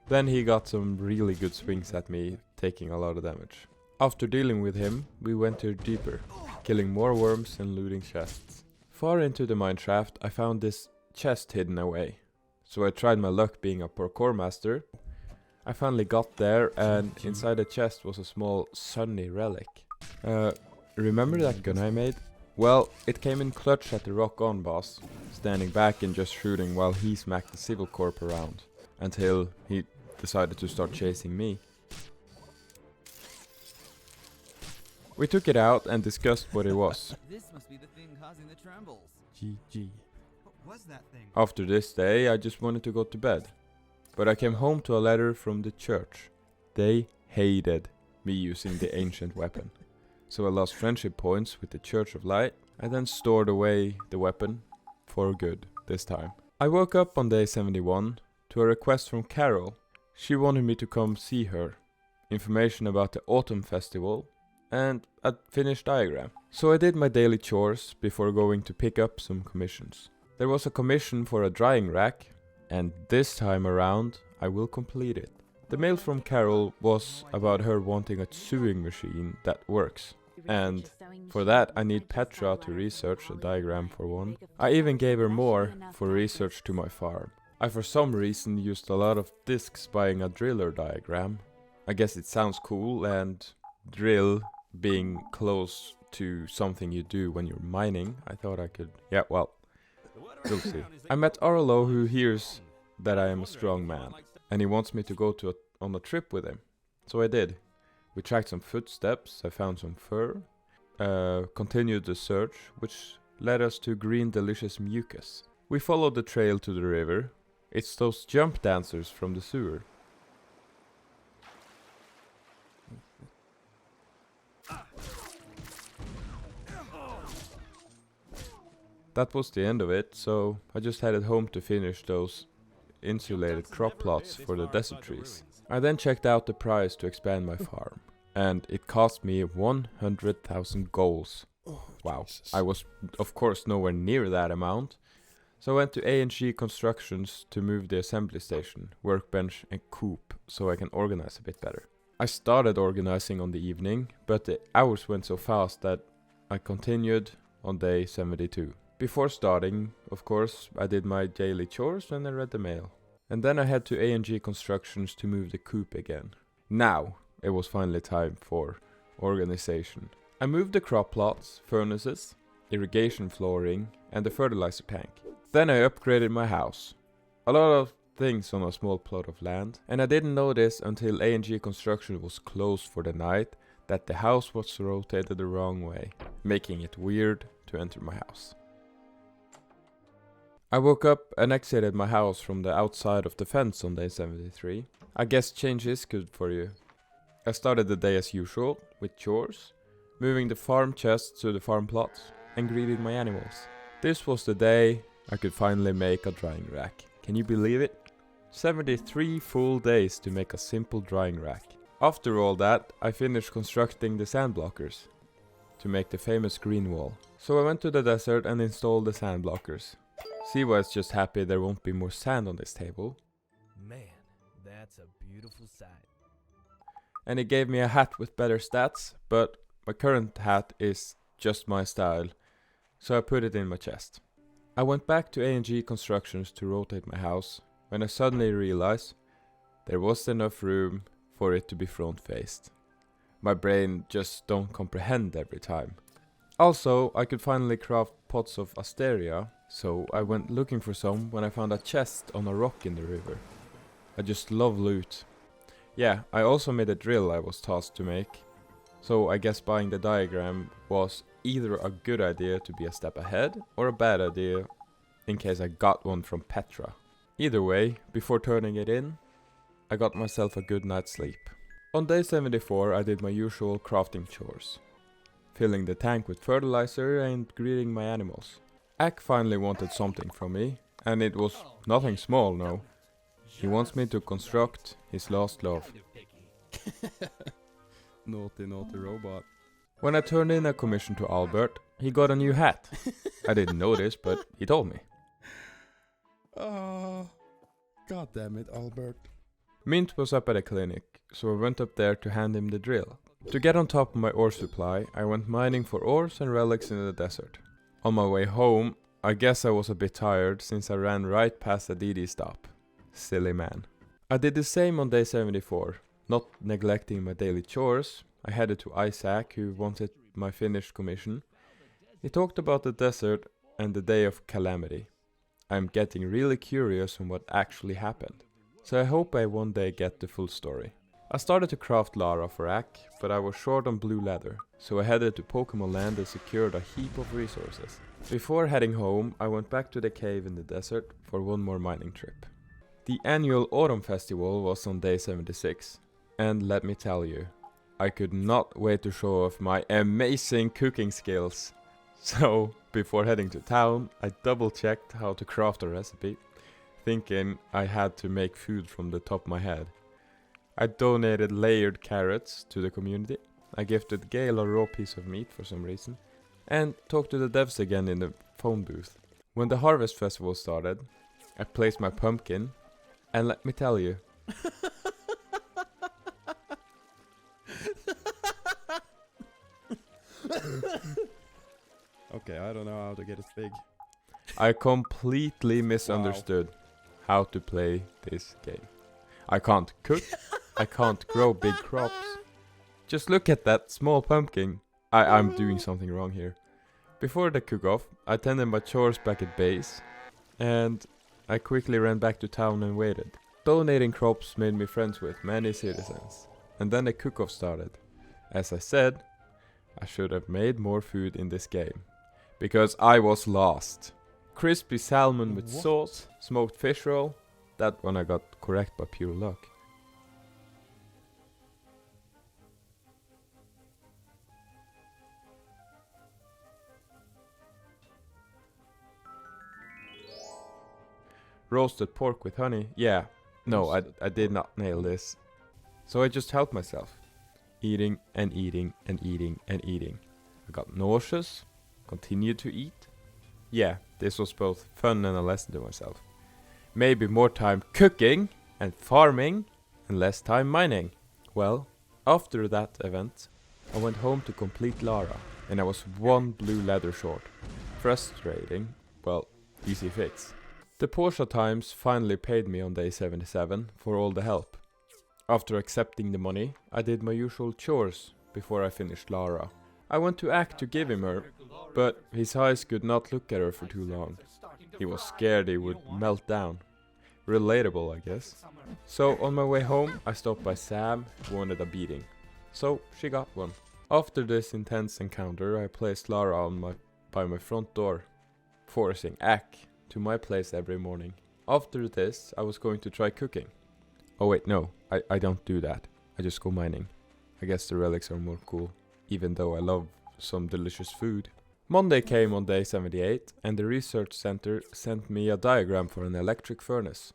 Then he got some really good swings at me, taking a lot of damage. After dealing with him, we went deeper, killing more worms and looting chests. Far into the mine shaft, I found this chest hidden away. So I tried my luck being a parkour master. I finally got there, and inside the chest was a small sunny relic. Remember that gun I made? Well, it came in clutch at the Rock On boss, standing back and just shooting while he smacked the Civil Corp around, until he decided to start chasing me. We took it out and discussed what it was. This must be the thing causing the trembles. GG. What was that thing? After this day, I just wanted to go to bed. But I came home to a letter from the church. They hated me using the ancient weapon. So I lost friendship points with the Church of Light. I then stored away the weapon, for good this time. I woke up on day 71 to a request from Carol. She wanted me to come see her. Information about the autumn festival and a finished diagram. So I did my daily chores before going to pick up some commissions. There was a commission for a drying rack, and this time around I will complete it. The mail from Carol was about her wanting a sewing machine that works. And for that I need Petra to research a diagram for one. I even gave her more for research to my farm. I for some reason used a lot of discs buying a driller diagram. I guess it sounds cool, and drill being close to something you do when you're mining, I thought I could... yeah, well, we'll see. I met Arlo, who hears that I am a strong man, and he wants me to go on a trip with him. So I did. We tracked some footsteps, I found some fur, continued the search, which led us to green delicious mucus. We followed the trail to the river. It's those jump dancers from the sewer. That was the end of it, so I just headed home to finish those insulated crop plots for the desert trees. I then checked out the price to expand my farm, and it cost me 100,000 goals. Wow, I was of course nowhere near that amount, so I went to A&G Constructions to move the assembly station, workbench and coop so I can organize a bit better. I started organizing on the evening, but the hours went so fast that I continued on day 72. Before starting, of course, I did my daily chores and I read the mail. And then I head to A&G Constructions to move the coop again. Now, it was finally time for organization. I moved the crop plots, furnaces, irrigation flooring and the fertilizer tank. Then I upgraded my house. A lot of things on a small plot of land, and I didn't notice until A&G Construction was closed for the night that the house was rotated the wrong way, making it weird to enter my house. I woke up and exited my house from the outside of the fence on day 73. I guess change is good for you. I started the day as usual, with chores, moving the farm chests to the farm plots, and greeted my animals. This was the day I could finally make a drying rack. Can you believe it? 73 full days to make a simple drying rack. After all that, I finished constructing the sand blockers to make the famous green wall. So I went to the desert and installed the sand blockers. Siwa is just happy there won't be more sand on this table. Man, that's a beautiful sight. And he gave me a hat with better stats, but my current hat is just my style, so I put it in my chest. I went back to A&G Constructions to rotate my house, when I suddenly realized there was enough room for it to be front-faced. My brain just don't comprehend every time. Also, I could finally craft pots of asteria, so I went looking for some when I found a chest on a rock in the river. I just love loot. Yeah, I also made a drill I was tasked to make, so I guess buying the diagram was either a good idea to be a step ahead or a bad idea in case I got one from Petra. Either way, before turning it in, I got myself a good night's sleep. On day 74 I did my usual crafting chores, filling the tank with fertilizer and greeting my animals. Ak finally wanted something from me, and it was nothing small, no. He wants me to construct his last love. Naughty robot. When I turned in a commission to Albert, he got a new hat. I didn't notice, but he told me. Oh, god damn it, Albert. Mint was up at a clinic, so I went up there to hand him the drill. To get on top of my ore supply, I went mining for ores and relics in the desert. On my way home, I guess I was a bit tired since I ran right past the DD stop. Silly man. I did the same on day 74. Not neglecting my daily chores, I headed to Isaac, who wanted my finished commission. He talked about the desert and the day of calamity. I'm getting really curious on what actually happened, so I hope I one day get the full story. I started to craft Lara for Ak, but I was short on blue leather, so I headed to Pokemon Land and secured a heap of resources. Before heading home, I went back to the cave in the desert for one more mining trip. The annual Autumn Festival was on day 76, and let me tell you, I could not wait to show off my amazing cooking skills. So, before heading to town, I double checked how to craft a recipe, thinking I had to make food from the top of my head. I donated layered carrots to the community, I gifted Gale a raw piece of meat for some reason, and talked to the devs again in the phone booth. When the Harvest Festival started, I placed my pumpkin, and let me tell you, Okay, I don't know how to get it big. I completely misunderstood how to play this game. I can't cook, I can't grow big crops. Just look at that small pumpkin. I'm doing something wrong here. Before the cook-off, I tended my chores back at base, and I quickly ran back to town and waited. Donating crops made me friends with many citizens, and then the cook-off started. As I said, I should have made more food in this game, because I was lost. Crispy salmon with sauce, smoked fish roll, that one I got correct by pure luck. Roasted pork with honey, yeah. No, I did not nail this. So I just helped myself. Eating and eating and eating and eating. I got nauseous, continued to eat. Yeah, this was both fun and a lesson to myself. Maybe more time cooking and farming and less time mining. Well, after that event, I went home to complete Lara, and I was one blue leather short. Frustrating, well, easy fix. The Portia Times finally paid me on day 77 for all the help. After accepting the money, I did my usual chores before I finished Lara. I went to Ak to give him her, but his eyes could not look at her for too long. He was scared he would melt down. Relatable, I guess. So on my way home, I stopped by Sam, who wanted a beating. So she got one. After this intense encounter, I placed Lara by my front door, forcing Ak to my place every morning. After this, I was going to try cooking. Oh wait, no, I don't do that. I just go mining. I guess the relics are more cool, even though I love some delicious food. Monday came on day 78, and the research center sent me a diagram for an electric furnace.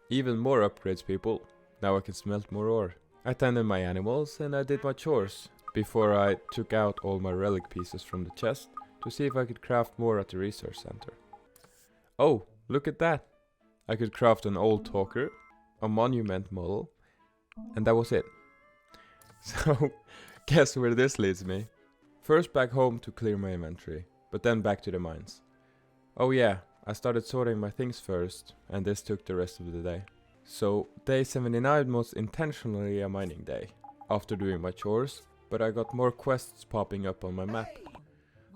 Even more upgrades, people. Now I can smelt more ore. I tended my animals and I did my chores before I took out all my relic pieces from the chest to see if I could craft more at the research center. Oh, look at that! I could craft an old talker, a monument model, and that was it. So, guess where this leads me? First back home to clear my inventory, but then back to the mines. Oh yeah, I started sorting my things first, and this took the rest of the day. So, day 79 was intentionally a mining day, after doing my chores, but I got more quests popping up on my map.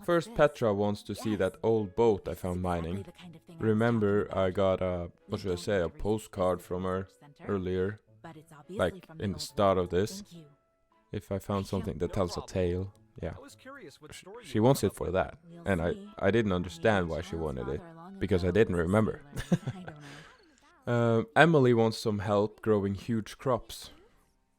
First, Petra wants to see that old boat I found mining. Remember, I got a postcard from her earlier, like in the start of this. If I found something that tells a tale, yeah. She wants it for that, and I didn't understand why she wanted it, because I didn't remember. Emily wants some help growing huge crops.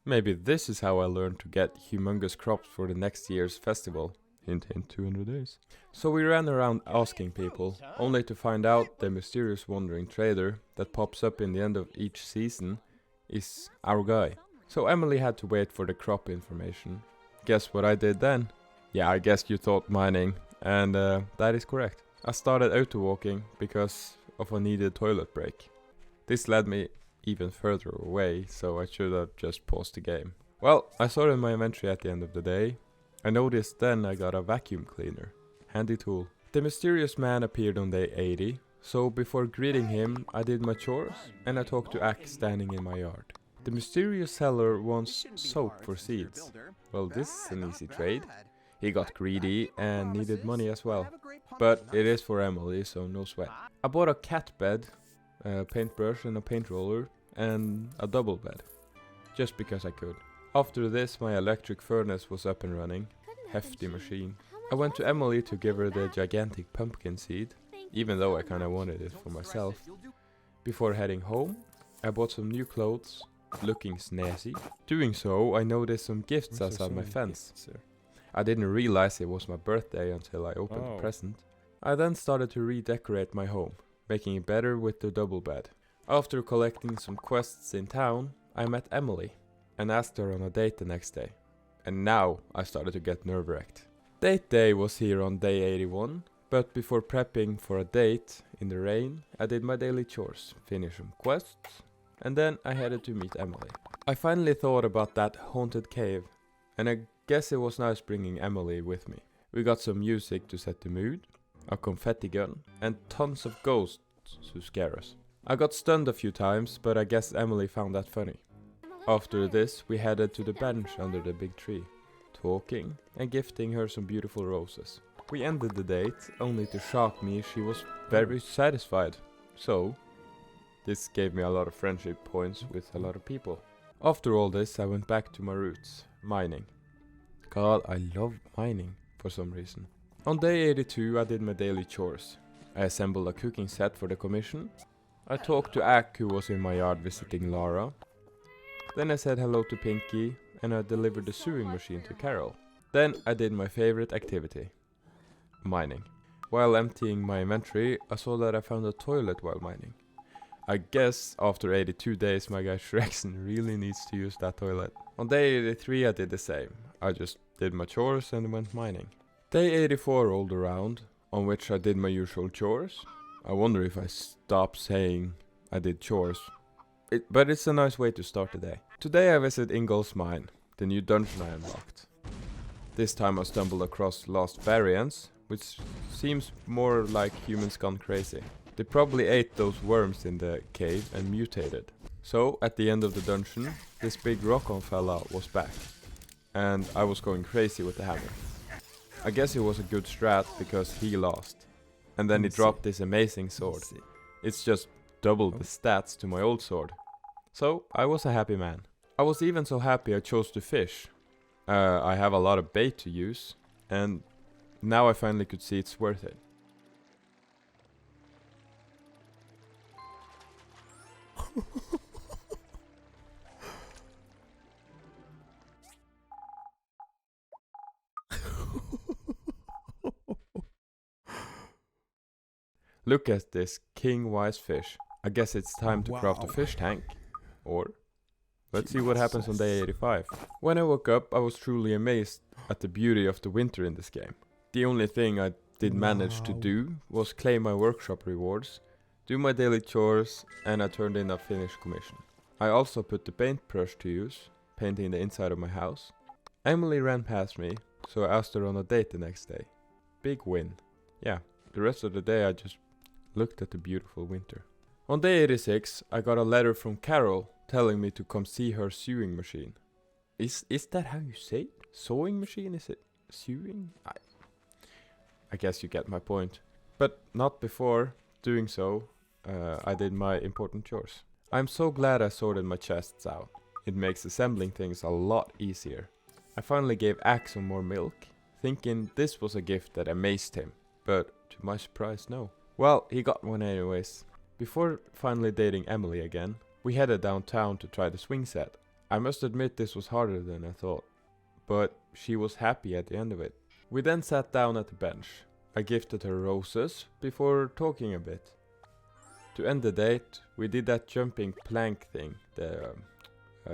Maybe this is how I learned to get humongous crops for the next year's festival. Hint hint, 200 days. So we ran around asking people, only to find out the mysterious wandering trader that pops up in the end of each season is our guy. So Emily had to wait for the crop information. Guess what I did then? Yeah, I guess you thought mining, and that is correct. I started auto walking because of a needed toilet break. This led me even further away, so I should have just paused the game. Well, I sorted my inventory at the end of the day. I noticed then I got a vacuum cleaner. Handy tool. The mysterious man appeared on day 80, so before greeting him, I did my chores and I talked to Ack standing in my yard. The mysterious seller wants soap for seeds. Well, this is an easy trade. He got greedy and needed money as well. But it is for Emily, so no sweat. I bought a cat bed, a paintbrush and a paint roller, and a double bed. Just because I could. After this, my electric furnace was up and running. Hefty machine. I went to Emily to give her the gigantic pumpkin seed, even though I kinda wanted it for myself. Before heading home, I bought some new clothes, looking snazzy. Doing so, I noticed some gifts outside my fence. I didn't realize it was my birthday until I opened the present. I then started to redecorate my home, making it better with the double bed. After collecting some quests in town, I met Emily and asked her on a date the next day. And now I started to get nerve-wracked. Date day was here on day 81, but before prepping for a date in the rain, I did my daily chores, finished some quests, and then I headed to meet Emily. I finally thought about that haunted cave, and I guess it was nice bringing Emily with me. We got some music to set the mood, a confetti gun, and tons of ghosts to scare us. I got stunned a few times, but I guess Emily found that funny. After this, we headed to the bench under the big tree, talking and gifting her some beautiful roses. We ended the date, only to shock me she was very satisfied. So, this gave me a lot of friendship points with a lot of people. After all this, I went back to my roots, mining. God, I love mining for some reason. On day 82, I did my daily chores. I assembled a cooking set for the commission. I talked to Ack, who was in my yard visiting Lara. Then I said hello to Pinky, and I delivered the sewing machine to Carol. Then I did my favorite activity, mining. While emptying my inventory, I saw that I found a toilet while mining. I guess after 82 days my guy Shrexen really needs to use that toilet. On day 83 I did the same. I just did my chores and went mining. Day 84 rolled around, on which I did my usual chores. I wonder if I stopped saying I did chores. But it's a nice way to start the day. Today I visit Ingol's Mine, the new dungeon I unlocked. This time I stumbled across lost variants, which seems more like humans gone crazy. They probably ate those worms in the cave and mutated. So at the end of the dungeon, this big rock-on fella was back. And I was going crazy with the hammer. I guess it was a good strat because he lost. And then he dropped this amazing sword. It's just double the stats to my old sword. So I was a happy man. I was even so happy I chose to fish. I have a lot of bait to use, and now I finally could see it's worth it. Look at this king wise fish. I guess it's time to craft a fish tank. Or let's see what happens on day 85. When I woke up, I was truly amazed at the beauty of the winter in this game. The only thing I did manage to do was claim my workshop rewards, do my daily chores, and I turned in a finished commission. I also put the paintbrush to use, painting the inside of my house. Emily ran past me, so I asked her on a date the next day. Big win. Yeah, the rest of the day I just looked at the beautiful winter. On day 86, I got a letter from Carol telling me to come see her sewing machine. Is that how you say it? Sewing machine? Is it sewing? I guess you get my point. But not before doing so, I did my important chores. I'm so glad I sorted my chests out. It makes assembling things a lot easier. I finally gave Axe some more milk, thinking this was a gift that amazed him. But to my surprise, no. Well, he got one anyways. Before finally dating Emily again, we headed downtown to try the swing set. I must admit this was harder than I thought, but she was happy at the end of it. We then sat down at the bench. I gifted her roses before talking a bit. To end the date, we did that jumping plank thing, the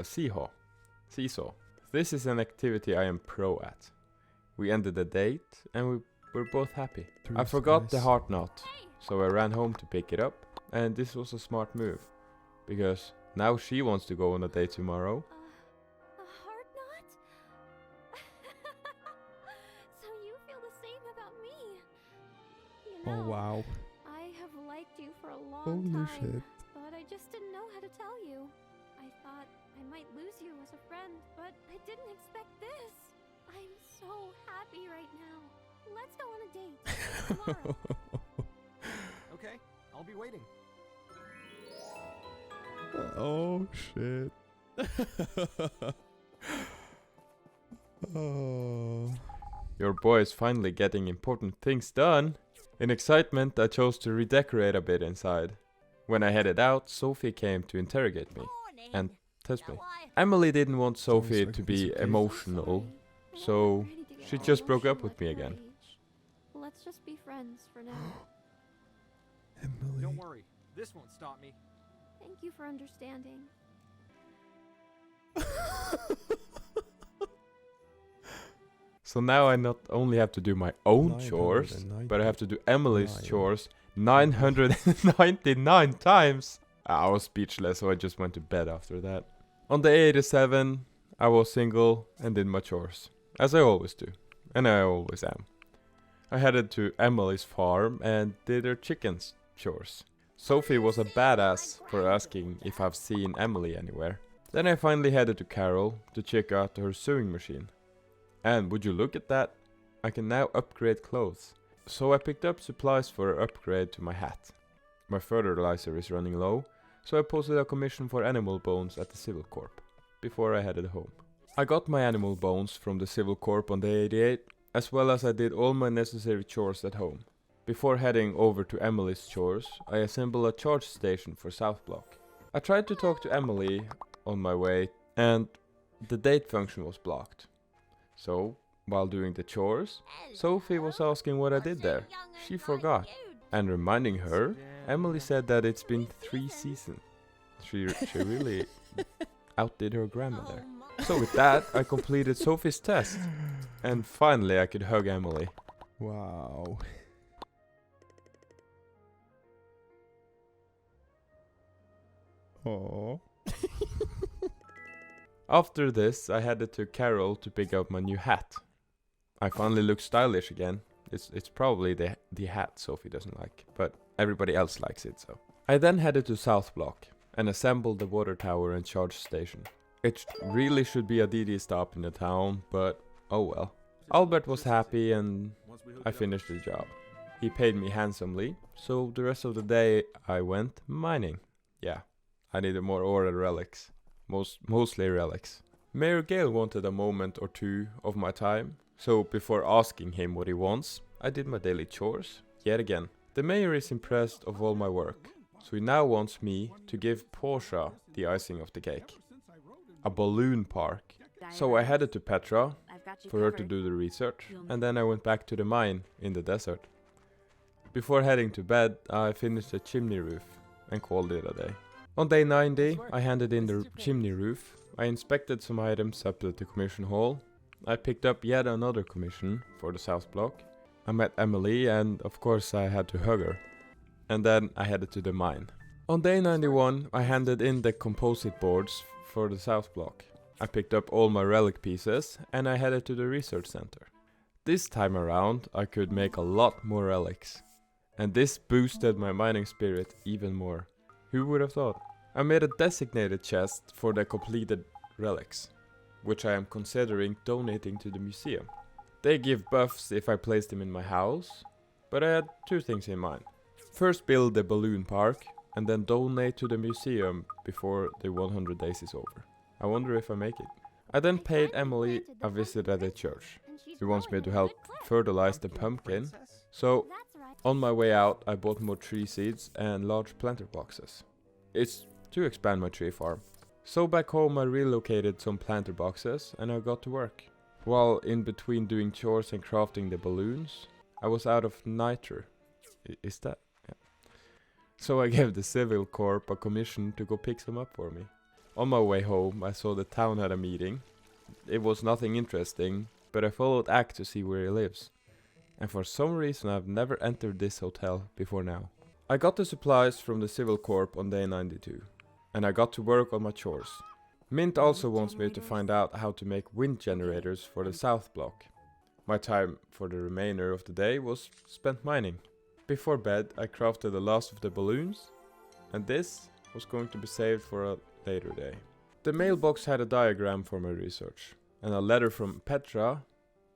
seesaw. This is an activity I am pro at. We ended the date and we were both happy. I forgot the heart knot, so I ran home to pick it up, and this was a smart move, because now she wants to go on a date tomorrow. A heart knot? So you feel the same about me? You know, Oh wow. I have liked you for a long Holy time, shit. but I just didn't know how to tell you. I thought I might lose you as a friend, but I didn't expect this. I'm so happy right now. Let's go on a date tomorrow. Okay, I'll be waiting. Oh shit. Oh. Your boy is finally getting important things done. In excitement, I chose to redecorate a bit inside. When I headed out, Sophie came to interrogate me and test me. Emily didn't want Sophie to be emotional, so she just broke up with me again. Let's just be friends for now. Emily. Don't worry, this won't stop me. Thank you for understanding. So now I not only have to do my own chores, but I have to do Emily's chores 999 times. I was speechless, so I just went to bed after that. On day 87, I was single and did my chores, as I always do, and I always am. I headed to Emily's farm and did her chickens' chores. Sophie was a badass for asking if I've seen Emily anywhere. Then I finally headed to Carol to check out her sewing machine. And would you look at that? I can now upgrade clothes. So I picked up supplies for an upgrade to my hat. My fertilizer is running low, so I posted a commission for animal bones at the Civil Corp before I headed home. I got my animal bones from the Civil Corp on day 88, as well as I did all my necessary chores at home. Before heading over to Emily's chores, I assembled a charge station for South Block. I tried to talk to Emily on my way, and the date function was blocked. So, while doing the chores, Sophie was asking what I did there. She forgot. And reminding her, Emily said that it's been 3 seasons. She really outdid her grandmother. So with that, I completed Sophie's test. And finally I could hug Emily. Wow. Oh. After this, I headed to Carol to pick up my new hat. I finally look stylish again. It's probably the hat Sophie doesn't like, but everybody else likes it, so. I then headed to South Block and assembled the water tower and charge station. It really should be a DD stop in the town, but oh well. Albert was happy and I finished the job. He paid me handsomely, so the rest of the day I went mining. Yeah, I needed more ore and relics. Mostly relics. Mayor Gale wanted a moment or two of my time, so before asking him what he wants, I did my daily chores, yet again. The mayor is impressed of all my work, So he now wants me to give Portia the icing of the cake. A balloon park. So I headed to Petra for her to do the research, and then I went back to the mine in the desert. Before heading to bed, I finished the chimney roof and called it a day. On day 90, I handed in the chimney roof. I inspected some items up at the commission hall. I picked up yet another commission for the south block. I met Emily and of course I had to hug her. And then I headed to the mine. On day 91, I handed in the composite boards for the south block. I picked up all my relic pieces and I headed to the research center. This time around, I could make a lot more relics. And this boosted my mining spirit even more. Who would have thought? I made a designated chest for the completed relics, which I am considering donating to the museum. They give buffs if I place them in my house, but I had two things in mind. First build the balloon park, and then donate to the museum before the 100 days is over. I wonder if I make it. I then paid Emily a visit at the church. She wants me to help fertilize the pumpkin, so on my way out I bought more tree seeds and large planter boxes. It's to expand my tree farm. So back home I relocated some planter boxes and I got to work. While in between doing chores and crafting the balloons, I was out of niter. Is that? Yeah. So I gave the Civil Corp a commission to go pick some up for me. On my way home I saw the town had a meeting. It was nothing interesting, but I followed Ack to see where he lives. And for some reason I've never entered this hotel before now. I got the supplies from the Civil Corp on day 92. And I got to work on my chores. Mint also wants me to find out how to make wind generators for the south block. My time for the remainder of the day was spent mining. Before bed I crafted the last of the balloons, and this was going to be saved for a later day. The mailbox had a diagram for my research, and a letter from Petra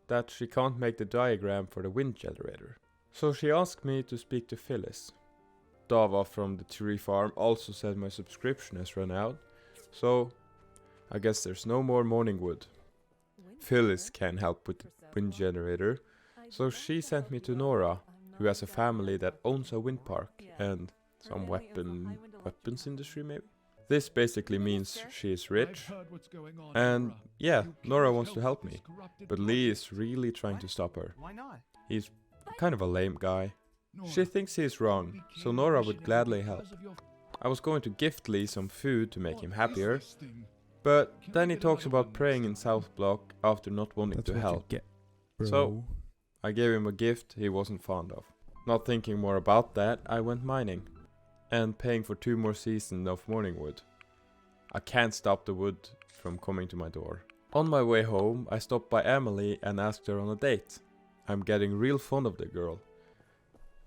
that she can't make the diagram for the wind generator. So she asked me to speak to Phyllis. Dava from the tree farm also said my subscription has run out, so I guess there's no more morning wood. Phyllis can help with the wind generator, so she sent me to Nora, who has a family that owns a wind park and some weapons industry maybe. This basically means she is rich, and yeah, Nora wants to help me, but Lee is really trying to stop her. Why not? He's kind of a lame guy. She thinks he's wrong, so Nora would gladly help. I was going to gift Lee some food to make him happier, but then he talks about praying in South Block after not wanting to help. So I gave him a gift he wasn't fond of. Not thinking more about that, I went mining and paying for 2 more seasons of morning wood. I can't stop the wood from coming to my door. On my way home, I stopped by Emily and asked her on a date. I'm getting real fond of the girl.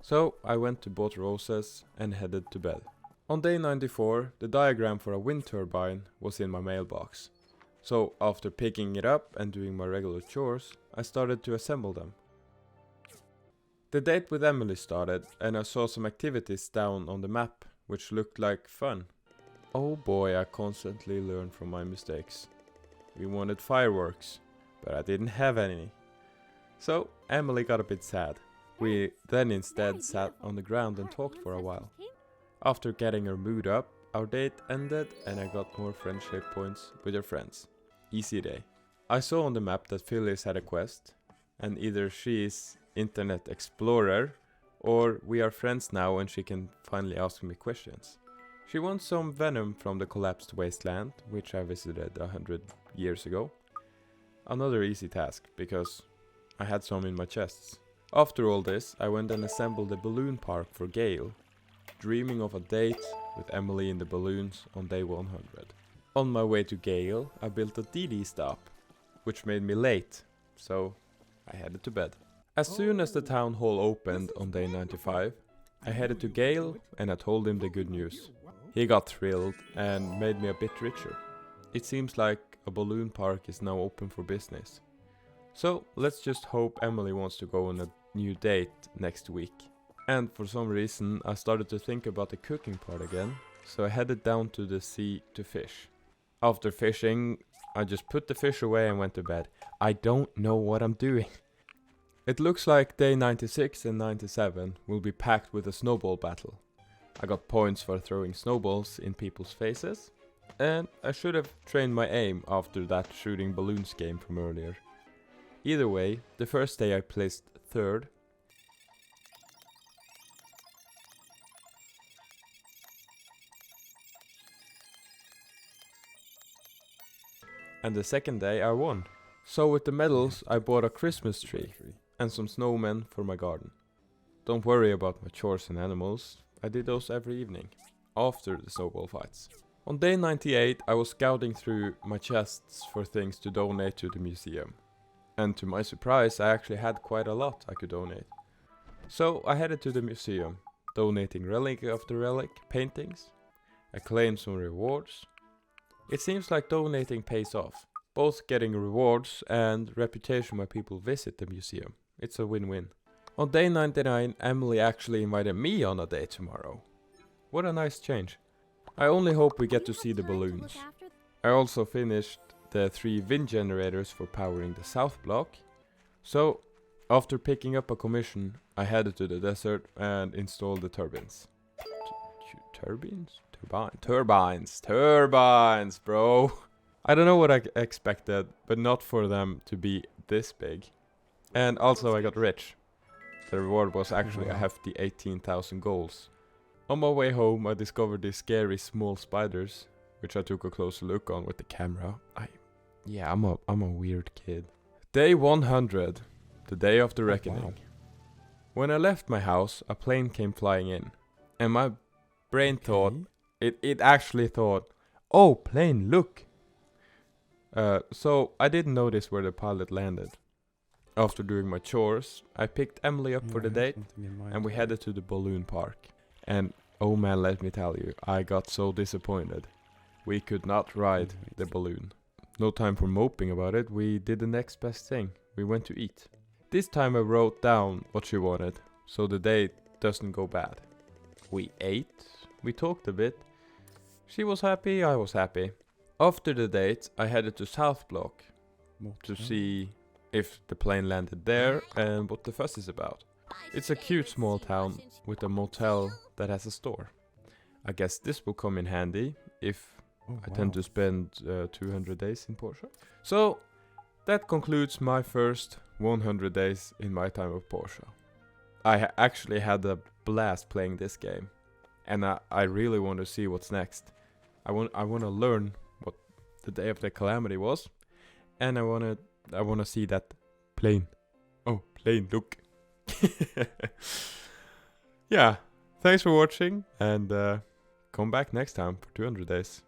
So I went to bought roses and headed to bed. On day 94, the diagram for a wind turbine was in my mailbox. So after picking it up and doing my regular chores, I started to assemble them. The date with Emily started and I saw some activities down on the map, which looked like fun. Oh boy, I constantly learn from my mistakes. We wanted fireworks, but I didn't have any. So Emily got a bit sad. We then instead sat on the ground and talked for a while. After getting her mood up, our date ended and I got more friendship points with her friends. Easy day. I saw on the map that Phyllis had a quest, and either she is Internet Explorer or we are friends now and she can finally ask me questions. She wants some venom from the collapsed wasteland, which I visited 100 years ago. Another easy task, because I had some in my chests. After all this, I went and assembled a balloon park for Gale, dreaming of a date with Emily in the balloons on day 100. On my way to Gale, I built a DD stop, which made me late, so I headed to bed. As soon as the town hall opened on day 95, I headed to Gale and I told him the good news. He got thrilled and made me a bit richer. It seems like a balloon park is now open for business. So let's just hope Emily wants to go on a new date next week. And for some reason I started to think about the cooking part again, so I headed down to the sea to fish. After fishing, I just put the fish away and went to bed. I don't know what I'm doing. It looks like day 96 and 97 will be packed with a snowball battle. I got points for throwing snowballs in people's faces, and I should have trained my aim after that shooting balloons game from earlier. Either way, the first day I placed 3rd. And the second day I won. So with the medals I bought a Christmas tree and some snowmen for my garden. Don't worry about my chores and animals, I did those every evening, after the snowball fights. On day 98 I was scouting through my chests for things to donate to the museum. And to my surprise I actually had quite a lot I could donate. So I headed to the museum, donating relic after relic, paintings. I claimed some rewards. It seems like donating pays off, both getting rewards and reputation when people visit the museum. It's a win-win. On day 99 Emily actually invited me on a date tomorrow. What a nice change. I only hope we get to see the balloons. I also finished the 3 wind generators for powering the south block. So, after picking up a commission, I headed to the desert and installed the turbines. Turbines? Turbines, bro. I don't know what I expected, but not for them to be this big. And also I got rich. The reward was actually a hefty 18,000 golds. On my way home I discovered these scary small spiders, which I took a closer look on with the camera. I'm a weird kid. Day 100, the day of the reckoning. Wow. When I left my house, a plane came flying in, and my brain thought, it actually thought, oh plane, look! So I didn't notice where the pilot landed. After doing my chores, I picked Emily up for the date, and we headed to the balloon park. And oh man, let me tell you, I got so disappointed. We could not ride the balloon. No time for moping about it, we did the next best thing. We went to eat. This time I wrote down what she wanted, so the date doesn't go bad. We ate, we talked a bit. She was happy, I was happy. After the date, I headed to South Block to see if the plane landed there and what the fuss is about. It's a cute small town with a motel that has a store. I guess this will come in handy if I tend to spend 200 days in Portia. So that concludes my first 100 days in my time of Portia. I actually had a blast playing this game, and I really want to see what's next. I want to learn what the day of the calamity was, and I want to see that plane. Oh, plane, look. Yeah, thanks for watching, and come back next time for 200 days.